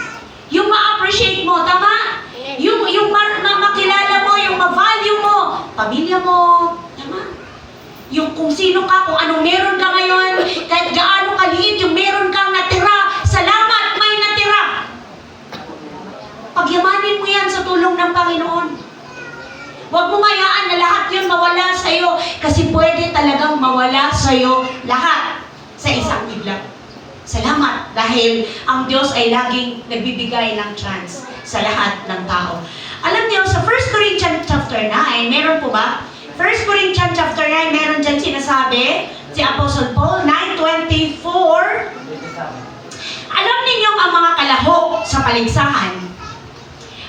Yung ma-appreciate mo. Tama? Yung makilala mo, yung ma-value mo. Pamilya mo. Tama? Yung kung sino ka, kung anong meron ka ngayon, kahit gaano kaliit yung meron kang natira, salamat, may natira. Pagyamanin mo yan sa tulong ng Panginoon. Huwag mo mayaan na lahat yun mawala sa'yo, kasi pwede talagang mawala sa'yo lahat sa isang bigla. Salamat, dahil ang Diyos ay laging nagbibigay ng chance sa lahat ng tao. Alam niyo, sa 1 Corinthians chapter 9, meron po ba? 1 Corinthians chapter 9, meron dyan sinasabi, si Apostle Paul, 9:24, alam ninyong ang mga kalahok sa paligsahan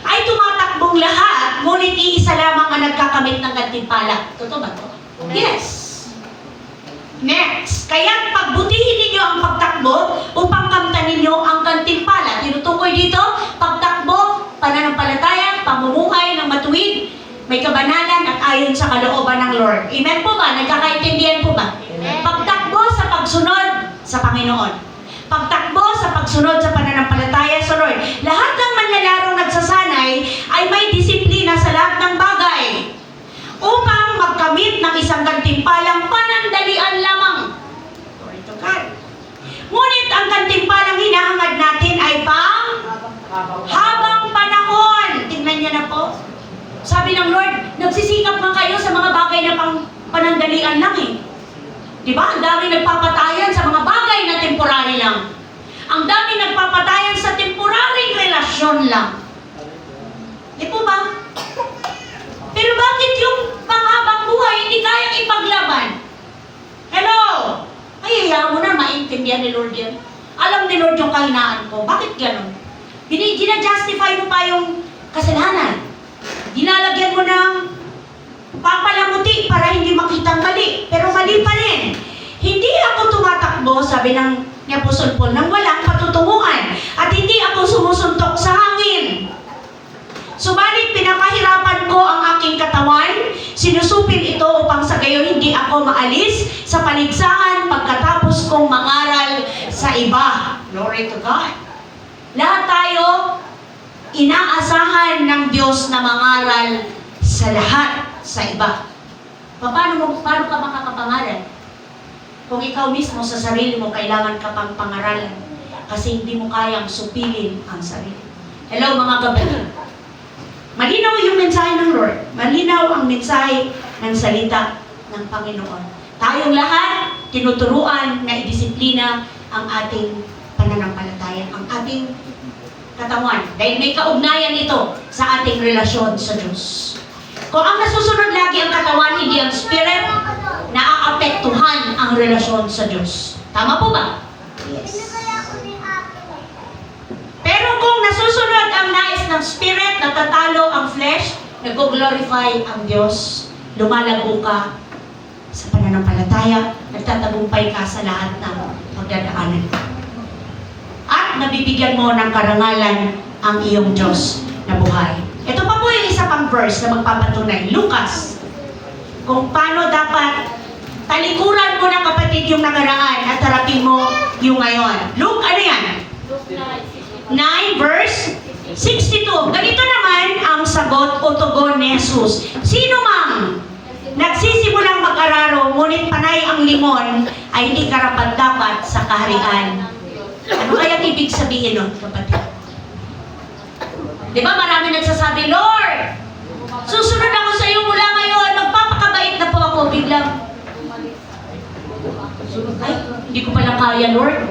ay tumatakbong lahat, ngunit iisa lamang ang nagkakamit ng gantimpala. Totoo ba to? Yes. Next, kaya't pagbutihin ninyo ang pagtakbo upang kamtan ninyo ang gantimpala. Tinutukoy dito, pagtakbo, pananampalataya, pamumuhay ng matuwid, may kabanalan at ayon sa kalooban ng Lord. Amen po ba? Nagkakaintindihan po ba? Amen. Pagtakbo sa pagsunod sa Panginoon. Pagtakbo sa pagsunod sa pananampalataya sa Lord. Lahat ng manlalarong nagsasanay ay may disiplina sa lahat ng bagay upang magkamit ng isang gantimpalang panandalian lamang. Glory to God. Ngunit ang gantimpalang hinahangad natin ay habang panahon. Tingnan niyo na po. Sabi ng Lord, nagsisikap nga kayo sa mga bagay na panandalian lang eh. Diba? Ang dami nagpapatayan sa mga bagay na temporary lang. Ang dami nagpapatayan sa temporaryong relasyon lang. Di po ba? Pero bakit yung panghabang buhay hindi kayang ipaglaban? Hello? Ay, hayaan mo na, maintindihan ni Lord yan. Alam ni Lord yung kahinaan ko. Bakit ganun? Gina-justify mo pa yung kasalanan. Dinalagyan mo ng papalamuti para hindi makitang mali. Pero mali pa rin. Hindi ako tumatakbo, sabi ni Apostol Paul, nang walang patutunguhan. At hindi ako sumusuntok sa hangin. Subalit pinapahirapan ko ang aking katawan, sinusupil ito upang sa gayon hindi ako maalis sa paligsahan pagkatapos kong mangaral sa iba. Glory to God. Lahat tayo inaasahan ng Diyos na mangaral sa lahat sa iba. Paano ka makakapangaral? Kung ikaw mismo sa sarili mo kailangan ka pang pangaralan kasi hindi mo kayang supilin ang sarili. Hello mga kapatid. Malinaw yung mensahe ng Lord. Malinaw ang mensahe ng salita ng Panginoon. Tayong lahat tinuturuan na idisiplina ang ating pananampalataya. buhay ang ating katawan. Dahil may kaugnayan ito sa ating relasyon sa Diyos. Kung ang nasusunod lagi ang katawan, hindi ang spirit, naaapektuhan ang relasyon sa Diyos. Tama po ba? Yes. Pero kung nasusunod ang nais ng spirit, natatalo ang flesh, nag-glorify ang Diyos, lumalago ka sa pananampalataya, nagtatagumpay ka sa lahat ng pagdadaanan. At nabibigyan mo ng karangalan ang iyong Diyos na buhay. Ito pa po yung isa pang verse na magpapatunay. Lucas. Kung paano dapat talikuran mo ng kapatid yung nakaraan at harapin mo yung ngayon. Luke, ano yan? 9 verse 62. Ganito naman ang sagot o tugon ni Jesus. Sino mang nagsisimulang mag-araro, ngunit panay ang limon, ay hindi karapat-dapat sa kaharian. Ano kaya ibig sabihin nun, kapatid? Di ba marami nagsasabi, Lord, susunod ako sa iyo mula ngayon, magpapakabait na po ako, biglang, ay, hindi ko pala kaya, Lord.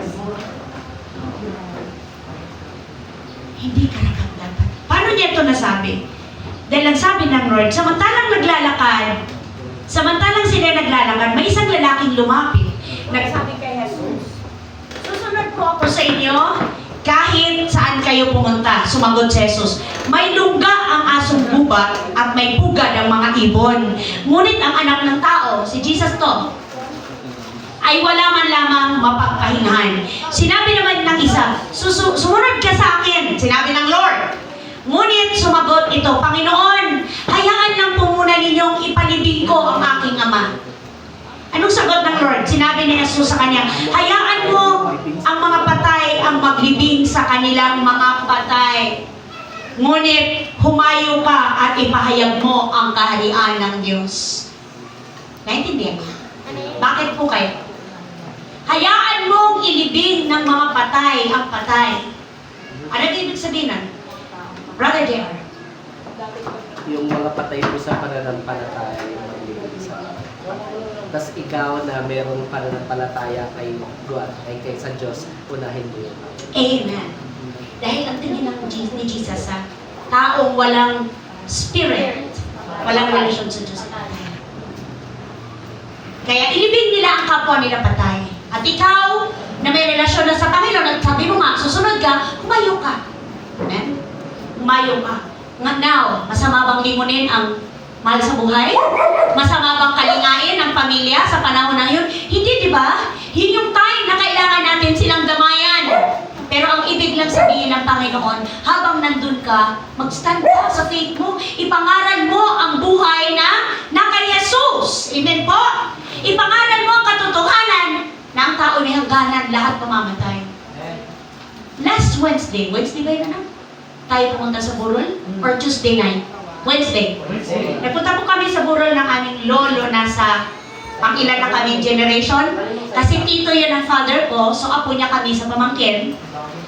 Hindi karapat-dapat. Paano niya ito nasabi? Dahil ang sabi ng Lord, samantalang sila naglalakad, may isang lalaking lumapit. Nagsabi kay Jesus, susunod po ako sa inyo, kahit saan kayo pumunta. Sumagot si Jesus, may lungga ang asong gubat at may pugad ang mga ibon. Ngunit ang anak ng tao, si Jesus to, ay wala man lamang mapagpahingahan. Sinabi naman ng isa, sumunod ka sa akin. Sinabi ng Lord. Ngunit sumagot ito, Panginoon, hayaan lang po muna ninyong ipalibing ko ang aking ama. Anong sagot ng Lord? Sinabi ni Jesus sa kanya, hayaan mo ang mga patay ang maglibing sa kanilang mga patay. Ngunit humayo ka at ipahayag mo ang kaharian ng Diyos. Naintindihan niyo? Bakit po kayo? Hayaan mong ilibing ng mga patay ang patay. Ano ibig sabihin nun? Brother JR. Yung mga patay po sa pananampalataya, yung maglibig sa tas ikaw na merong pananampalataya kay God, kay sa Diyos, unahin mo yun. Amen. Dahil ang tingin ni Jesus sa taong walang spirit, walang relasyon sa Diyos. Kaya ilibing nila ang kapwa nila patay. At ikaw, na may relasyon na sa Panginoon, at sabi mo nga, susunod ka, humayo ka. Amen? Humayo ka. Now, masama bang limunin ang mahal sa buhay? Masama bang kalingain ang pamilya sa panahon na yun? Hindi, di ba? Yun yung time na kailangan natin silang damayan. Pero ang ibig lang sabihin ng Panginoon, habang nandun ka, mag-stand ka sa faith mo, ipangaral mo ang buhay na kay Jesus. Amen po? Ipangaral mo ang katotohanan na ang tao may hangganan, lahat mamamatay. Last Wednesday ba yun ano? Tayo pumunta sa Burol? Or Tuesday night? Wednesday. Nagpunta po kami sa Burol ng aming lolo na sa pang-ilan na kami generation. Kasi tito yan ang father ko, so apo niya kami sa pamangkin.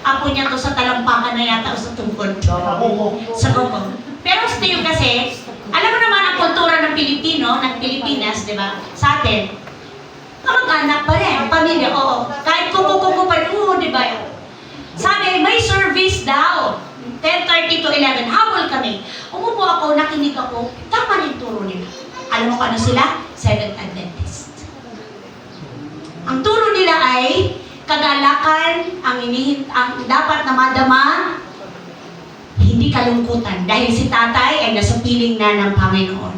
Apo niya to sa talampakan na yata o sa tungkod. Sa Coco. Pero still kasi, alam mo naman ang kultura ng Pilipino, ng Pilipinas, di ba? Sa atin, kamag-anak pa rin, pamilya, oo. Kahit kumu-kumu pa rin, oo, di ba? Sabi, may service daw. 10:30 to 11, habol kami. Umupo ako, nakinig ako, tama rin turo nila. Alam mo paano sila? Seventh Adventist. Ang turo nila ay kagalakan, ang dapat na madama, hindi kalungkutan. Dahil si tatay ay nasa piling na ng Panginoon.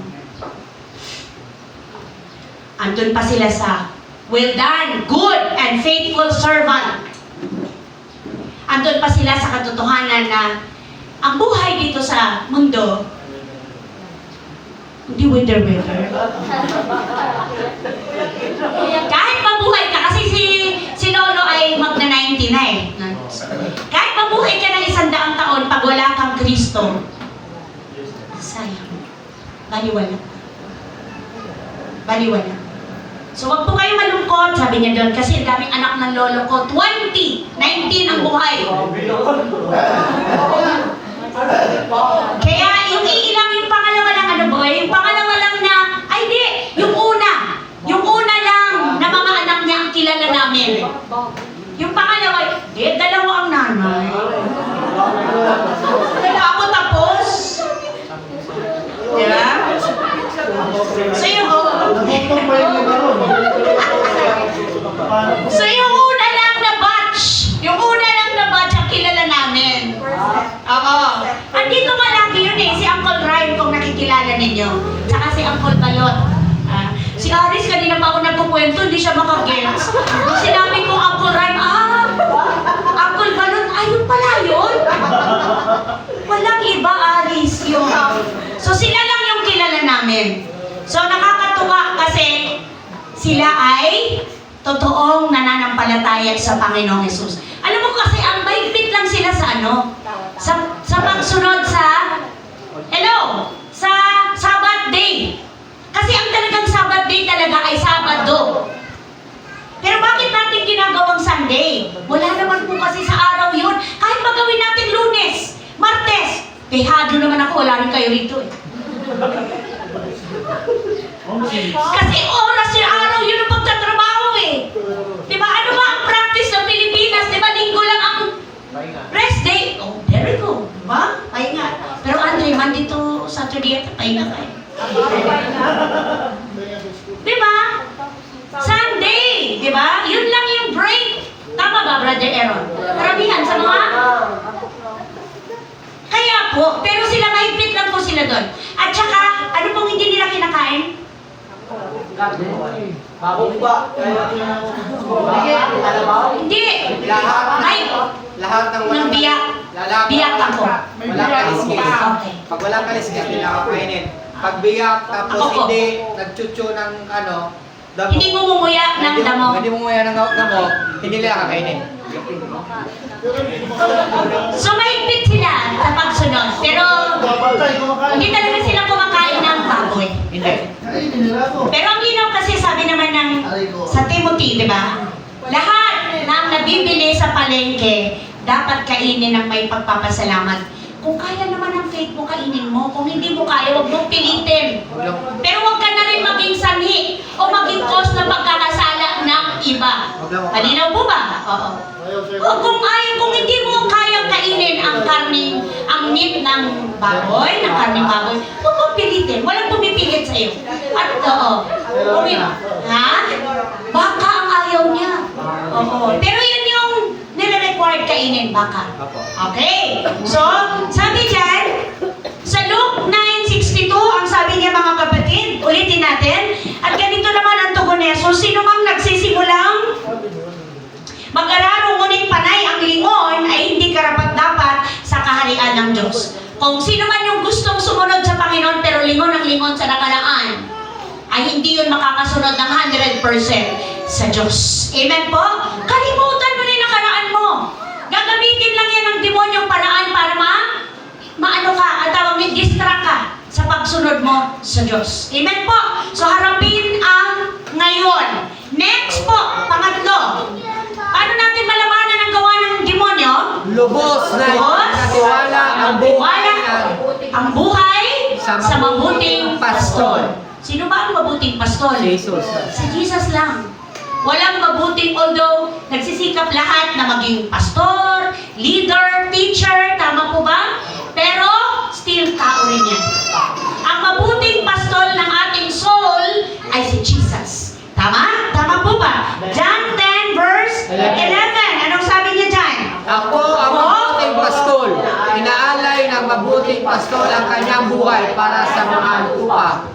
Andun pa sila sa, well done, good and faithful servant. Andun pa sila sa katotohanan na ang buhay dito sa mundo, hindi wither-wither. Kahit mabuhay ka, kasi si Lolo ay magna-90 na eh. Kahit mabuhay ka ng 100 taon, pag wala kang Kristo, sayang. Baliwala. Baliwala. So wag po kayo malungkot, sabi niya doon, kasi ang daming anak ng lolo ko, 19 ang buhay. Kaya yung iilang yung pangalawa lang, ano boy, yung pangalawa lang na, ay di, yung una lang na mga anak niya ang kilala namin. Yung pangalawa, di, dalawa ang nanay. So yung, Nagutom pa yung iba ron. so yung una lang na batch ang kilala namin. Oo. Andito nga lagi yun eh, si Uncle Ryan kung nakikilala ninyo. Tsaka si Uncle Balot. Si Aris, kanina pa ako nagkukwento, hindi siya makagets. Nung sinabi ko, Uncle Ryan, Uncle Balot, ayun pala yun. Walang iba, Aris, yun. So sila lang yung kilala namin. So nakakatuwa kasi sila ay totoong nananampalataya sa Panginoong Hesus. Alam mo kasi, ang mahigpit lang sila sa ano? Sa pagsunod sa Sabbath day. Kasi ang talagang Sabbath day talaga ay Sabado. Pero bakit natin ginagawang Sunday? Wala naman po kasi sa araw yun. Kahit magawin natin Lunes, Martes. Hado naman ako, wala rin kayo rito eh. Kasi oras yung araw yun ang pagtatrabaho eh. Diba? Ano ba ang practice ng Pilipinas? Diba? Linggo lang ang rest day. Oh, there we go. Diba? Pahinga. Pero Andre, Monday to Saturday, pahinga kayo. Diba? Sunday. Diba? Yun lang yung break. Tama ba, Brother Aaron? Karamihan sa mga... Kaya po, pero sila mahigpit lang po sila doon. At saka, ano pong hindi nila kinakain? Hindi. Lahat ng Ng biyak. Biyak ako. Walang kaliskis. Okay. Pag walang kaliskis, hindi nakakainin. Pag biyak, tapos Ako po. hindi nagchuchu ng damo. Hindi mumumuya ng damo. Hindi mo maya ng damo, hindi nila kakainin. So mahigpit sila sa pagsunod. Pero Papatay, kumakain. hindi talaga sila kumakain ng baboy. Hindi. Kainin nila ako. Pero ang linaw kasi sabi naman ng sa Timothy, di ba? Lahat ng nabibili sa palengke dapat kainin ng may pagpapasalamat. Kung kaya naman ang faith mo, kainin mo. Kung hindi mo kaya, huwag mong pilitin. Pero huwag ka na rin maging sanhi o maging cause ng pagkakasala ng iba. Malinaw po ba? Oo. O kung hindi mo kayang kainin ang meat ng baboy, ng karning baboy, huwag mong pilitin. Walang pumipilit sa iyo. At baka ang ayaw niya. Oo. Pero yun yung nire-required kainin, baka. Okay. So, sabi dyan, sa Luke 9:62, ang sabi niya mga kapatid, ulitin natin, at ganito naman ang tugon niya. So, sino mang nagsisimulang mag-araro ngunit panay ang lingon ay hindi karapat-dapat sa kaharian ng Diyos. Kung sino man yung gustong sumunod sa Panginoon pero lingon ang lingon sa nakalaan, ay hindi yun makakasunod ng 100% sa Diyos. Amen po? Kalimutan mo na yung nakaraan mo. Gagamitin lang yan ng demonyong paraan para maano ka, at distract ka sa pagsunod mo sa Diyos. Amen po? So harapin ang ngayon. Next po, pangatlo. Paano natin malabanan ang gawa ng demonyo? Lubos na natiwala ang buhay sa mabuting pastor. Sino ba ang mabuting pastor? Jesus. Si Jesus lang. Walang mabuting, although nagsisikap lahat na maging pastor, leader, teacher, tama po ba? Pero still tao rin yan. Ang mabuting pastor ng ating soul ay si Jesus. Tama? Tama po ba? John 10 verse 11. Anong sabi niya dyan? Ako ang mabuting pastol. Inaalay ng mabuting pastol ang kanyang buhay para sa mga tupa.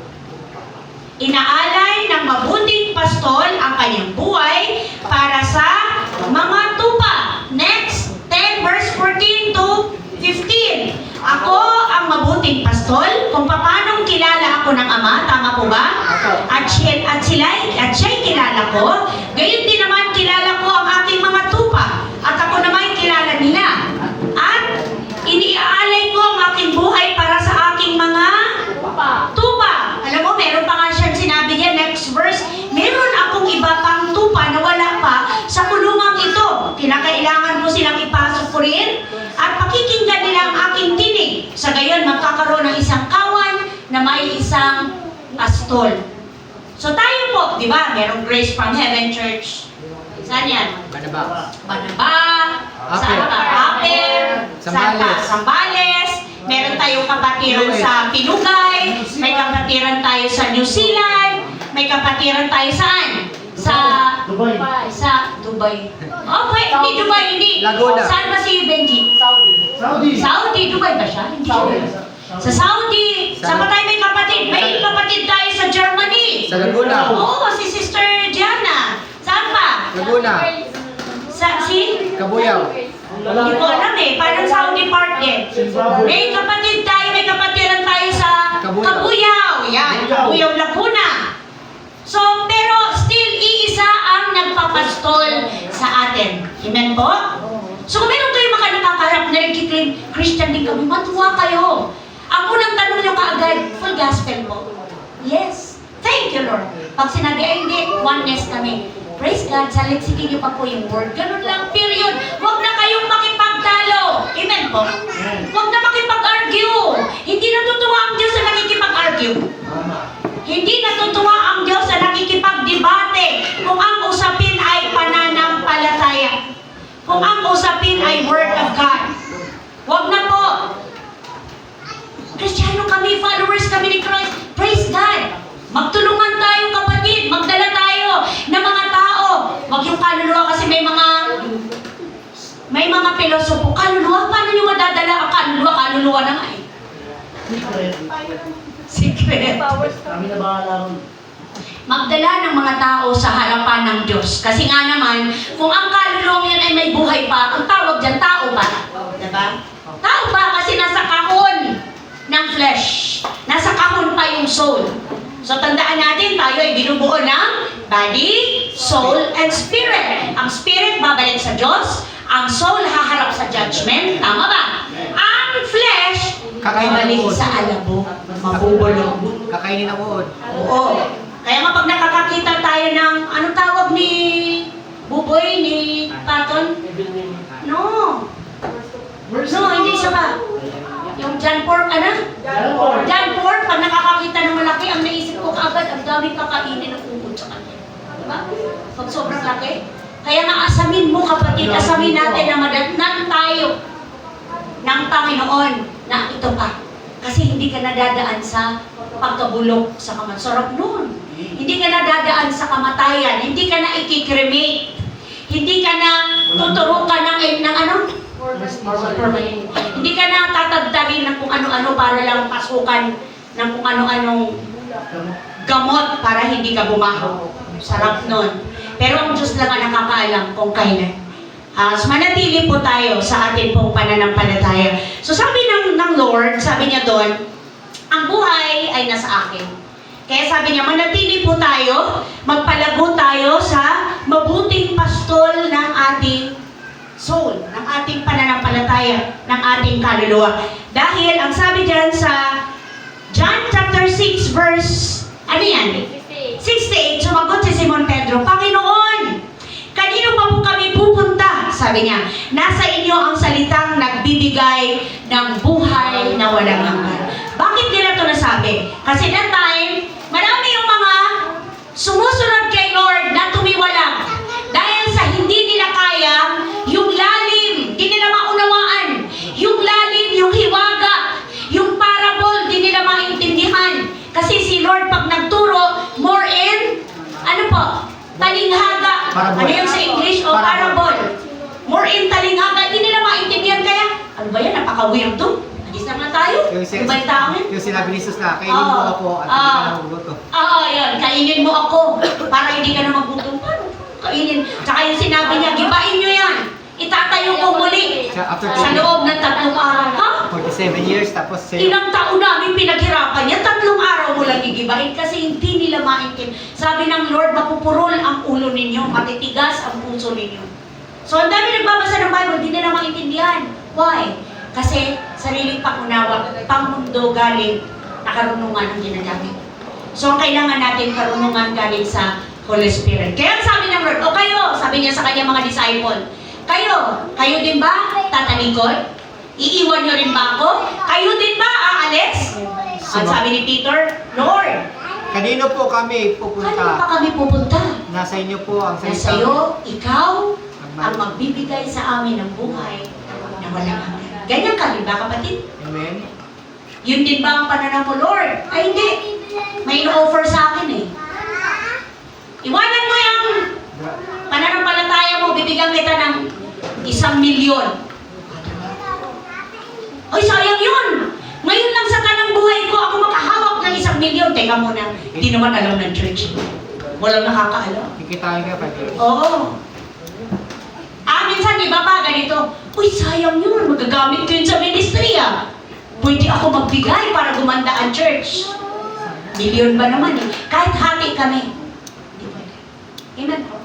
Inaalay ng mabuting pastol ang kanyang buhay para sa mga tupa. Next, 10 verse 14 to 15. Ako ang mabuting pastol, kung paanong kilala ako ng Ama, tama po ba? At siya'y kilala ko, gayon din naman kilala ko ang aking mga tupa, at ako naman kilala nila. At iniaalay ko ang aking buhay para sa aking mga tupa. Alam mo, meron pa nga siyang sinabi niya, next verse, meron akong iba pang tupa na wala pa sa kulungang ito. Kinakailangan mo silang ipasok ko rin at pakikinggan nila ang aking tinig. Sa gayon, magkakaroon ng isang kawan na may isang pastol. So tayo po, di ba, merong Grace from Heaven Church. Saan yan? Banaba. Saan ka? Aper. Sambales. Sambales. Meron tayong kapatiran sa Pinugay. May kapatiran tayo sa kapatiran tayo saan? Dubai. Sa Dubai. Oh, wait, hindi Dubai, hindi. Laguna. Saan ba si Benji? Saudi. Saudi, Dubai ba siya? Hindi siya. Sa Saudi. Saan ba tayo may kapatid? May kapatid tayo sa Germany. Sa Laguna. Oo, si Sister Gianna. Saan pa? Laguna. Si? Kabuyaw. Hindi ko alam eh. Parang Saudi part din. May kapatid tayo, may kapatiran tayo sa Kabuyaw. Kabuyaw. Yan, Kabuyaw, Laguna. So, pero still, iisa ang nagpapastol sa atin. Amen po? So, kung meron kayo mga nakakaharap na nagkiklaim, Christian din kami, matuwa kayo. Ang unang tanong nyo kaagad, full gospel po. Yes. Thank you, Lord. Pag sinabi, ay hindi, oneness kami. Praise God, saliksikin niyo pa po yung word. Ganun lang, period. Huwag na kayong makipagtalo. Amen po? Huwag na makipag-argue. Hindi natutuwa ang Diyos sa nakikipag-argue. Hindi natutuwa ang Diyos sa nakikipag-debate kung ang usapin ay pananampalataya. Kung ang usapin ay Word of God. Huwag na po. Kristiyano kami, followers kami ni Christ. Praise God. Magtulungan tayo kapatid. Magdala tayo ng mga tao. Huwag yung kaluluwa kasi may mga pilosopo. Kaluluwa, paano nyo madadala ang kaluluwa? Kaluluwa na nga eh. Secret. Kami na bahala ron. Magdala ng mga tao sa harapan ng Diyos. Kasi nga naman, kung ang kaluluwa yan ay may buhay pa, ang tawag dyan, tao ba? Diba? Tao ba? Kasi nasa kahon ng flesh. Nasa kahon pa yung soul. So tandaan natin, tayo ay binubuo ng body, soul, and spirit. Ang spirit babalik sa Diyos. Ang soul haharap sa judgment. Tama ba? Ang flesh babalik sa alabo. Mabubulong. Kakainin ang uod. Oo. Kaya nga pag nakakakita tayo ng, anong tawag ni Buboy, ni Patton? No. No, hindi siya ba? Yung John Pork, ano? John Pork, pag nakakakita ng malaki, ang naisip ko kaagad, ang daming kakainin ng uod sa kanya. Diba? Pag sobrang laki. Kaya nga asamin mo kapatid, asamin natin na madatnan tayo ng Panginoon na ito pa. Kasi hindi ka nadadaan sa pagkabulok sa kamat. Sarap nun. Hindi ka nadadaan sa kamatayan. Hindi ka na ikikremate. Hindi ka na tuturukan ng ano? Hindi ka na tatagdagin ng kung ano-ano para lang pasukan ng kung ano-anong gamot para hindi ka bumaho. Sarap nun. Pero ang Diyos lang ang nakakaalam kung kailan. So manatili po tayo sa ating pong pananampalataya. So sabi ng Lord, sabi niya doon, ang buhay ay nasa akin. Kaya sabi niya, manatili po tayo, magpalago tayo sa mabuting pastol ng ating soul, ng ating pananampalataya, ng ating kaluluwa. Dahil ang sabi diyan sa John chapter 6 verse, ano yan? 68, sumagot si Simon Pedro, Panginoon, kanino pa po kami pupunta? Sabi niya, nasa inyo ang salitang nagbibigay ng buhay na walang hanggan. Bakit nila ito nasabi? Kasi that time, marami yung mga sumusunod kay Lord na tumiwalang. Dahil sa hindi nila kaya, yung lalim, di nila maunawaan. Yung lalim, yung hiwaga, yung parable, di nila maintindihan. Kasi si Lord pag nagturo, more in, ano po, talinghaga. Parable. Ano yung sa English? O parable. More in talinghaga, di nila maintindihan. Kaya, ano ba yan? Napaka-weirdo. Nagis naman tayo. Ano ba yung tao yun? Yung sinabi ni Jesus na, kainin mo ako at hindi ka na magluto. Oo, yun. Kainin mo ako para hindi ka na magutom. Paano? Kainin. Tsaka yung sinabi niya, gibain nyo yan. Itatayo ko muli After sa loob ng 3 araw. Ha? 47 years, tapos sa'yo. Ilang taon namin pinaghirapan niya, 3 araw mo lang gigibain kasi hindi nila maintindihan. Sabi ng Lord, mapupurol ang ulo ninyo, matitigas ang puso ninyo. So, ang dami nagbabasa ng Bible, hindi nila maintindihan. Why? Kasi sariling pangunawa, pangmundo galing na karunungan ang ginagamit. So, ang kailangan natin karunungan galing sa Holy Spirit. Kaya sabi ng Lord, o kayo, sabi niya sa kanyang mga disciple, kayo din ba tatalikod? Iiwan niyo rin ba ako? Kayo din ba aalis? At sabi ni Peter, Lord, Kanino po kami kanino pa pupunta? kami pupunta? Nasa inyo po ang Nasa salita. iyo, ikaw, ang magbibigay sa amin ng buhay na walang hanggan. Ganyan ka rin ba, kapatid? Amen. Yun din ba ang pananaw mo, Lord? Ay, hindi. May in-offer sa akin eh. milyon. Ay, sayang yun. Ngayon lang sa tanang buhay ko, ako makahawak ng 1 milyon. Teka muna, hindi naman alam ng church. Walang nakakaalam. Kikitain ka pa. Oo. Minsan, iba pa, ganito. Uy, sayang yun. Magagamit ko yun sa ministry, ah. Pwede ako magbigay para gumanda ang church. Milyon ba naman, eh? Kahit hati kami. Hindi pwede. Amen po.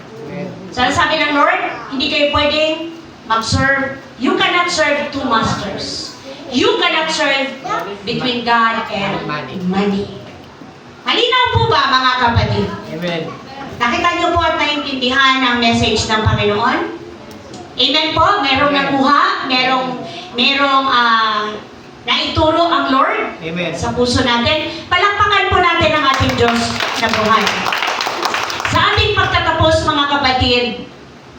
So, sabi ng Lord, hindi kayo pwedeng mag-serve. You cannot serve two masters. You cannot serve between God and money. Malinaw po ba, mga kapatid? Amen. Nakita niyo po at naiintindihan ang message ng Panginoon? Amen po? Merong nakuha, merong naituro ang Lord Amen. sa puso natin. Palakpakan po natin ang ating Diyos na buhay. Sa ating pagtatapos, mga kapatid,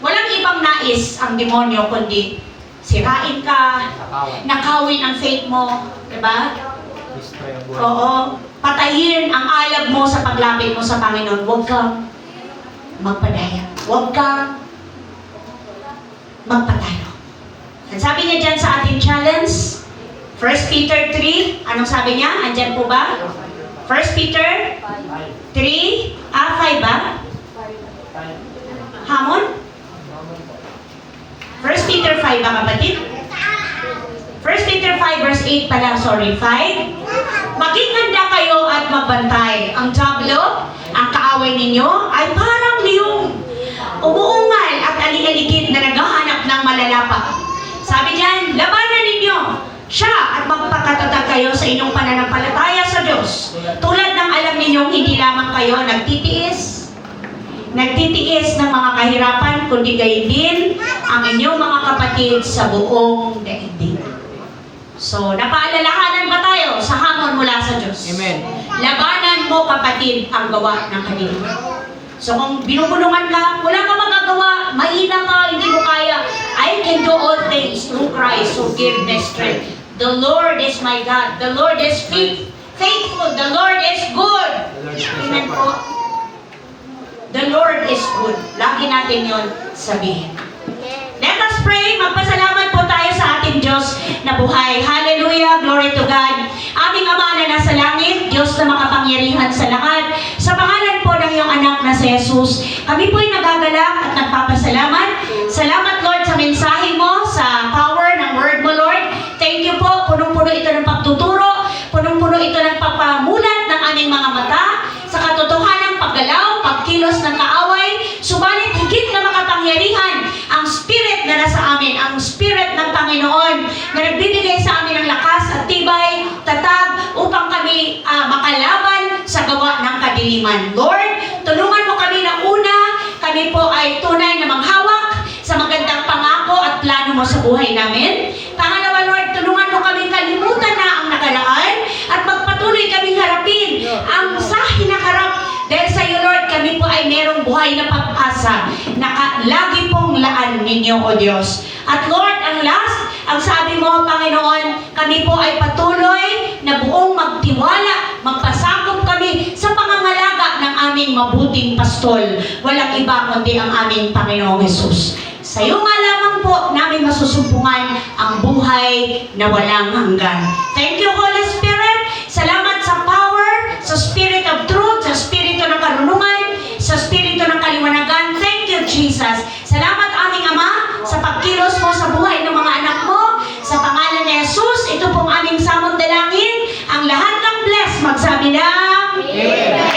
walang ibang nais ang demonyo kundi sirain ka, nakawin ang faith mo, diba? Destroy ang buhay. Oo. Patayin ang alab mo sa paglapit mo sa Panginoon. Huwag kang magpadaya. Huwag kang magpatalo. Ang sabi niya dyan sa ating challenge, 1 Peter 3, anong sabi niya? Andyan po ba? 1 Peter 3, 5 ba? Hamon? 1 Peter 5 ba, kapatid? 1 Peter 5 verse 8 pala, sorry, 5. Maging handa kayo at magbantay. Ang tablo, ang kaaway ninyo, ay parang liyong umuungal at ali-aligid na naghahanap ng malalapa. Sabi diyan, labanan ninyo siya at magpakatatag kayo sa inyong pananampalataya sa Diyos. Tulad ng alam ninyong hindi lamang kayo nagtitiis ng mga kahirapan, kundi gayon din ang inyong mga kapatid sa buong daigdig. So, napaalalahanan ba tayo sa hamon mula sa Diyos? Amen. Labanan mo, kapatid, ang gawa ng kanila. So, kung binubulungan ka, wala ka magagawa, mahina ka, hindi mo kaya, I can do all things through Christ who give me strength. The Lord is my God. The Lord is faithful. The Lord is good. Amen po. The Lord is good. Lagi natin yon sabihin. Let us pray. Magpasalamat po tayo sa ating Diyos na buhay. Hallelujah. Glory to God. Aming Ama na nasa langit, Diyos na makapangyarihan sa lahat. Sa pangalan po ng iyong anak na si Jesus, kami po'y nagagalak at nagpapasalamat. Salamat, Lord, sa mensahe mo, sa power ng word mo, Lord. Thank you po. Punong-puno ito ng pagtuturo. Punong-puno ito ng pagpamulat ng aming mga mata sa katotohanan, paggalaw, pagkilos ng kaaway. Subalit higit na makapangyarihan ang Spirit na nasa amin, ang Spirit ng Panginoon na nagbibigay sa amin ng lakas at tibay, tatag, upang kami makalaban sa gawa ng kadiliman. Lord, tulungan mo kami na una, kami po ay tunay na manghawak sa magandang pangako at plano mo sa buhay namin. Pangalawa, Lord, tulungan mo kami kalimutan na ang nakaraan at magpatuloy kaming harapin ang sa hinaharap. Dahil sa iyo, Lord, kami po ay merong buhay na pag-asa na lagi pong laan ninyo, O Diyos. At Lord, ang last, ang sabi mo, Panginoon, kami po ay patuloy na buong magtiwala, magpasakop kami sa pangangalaga ng aming mabuting pastol. Walang iba kundi ang aming Panginoong Jesus. Sa iyo nga lamang po namin masusumpungan ang buhay na walang hanggan. Thank you, Holy Spirit. Salamat sa power, sa Spirit of truth, sa Spirito ng karunungan, sa Spirito ng kaliwanagan. Thank you, Jesus. Salamat, aming Ama, sa pagkilos mo sa buhay ng mga anak mo. Sa pangalan ni Jesus, ito pong aming samot dalangin. Ang lahat ng bless, magsabi ng Amen.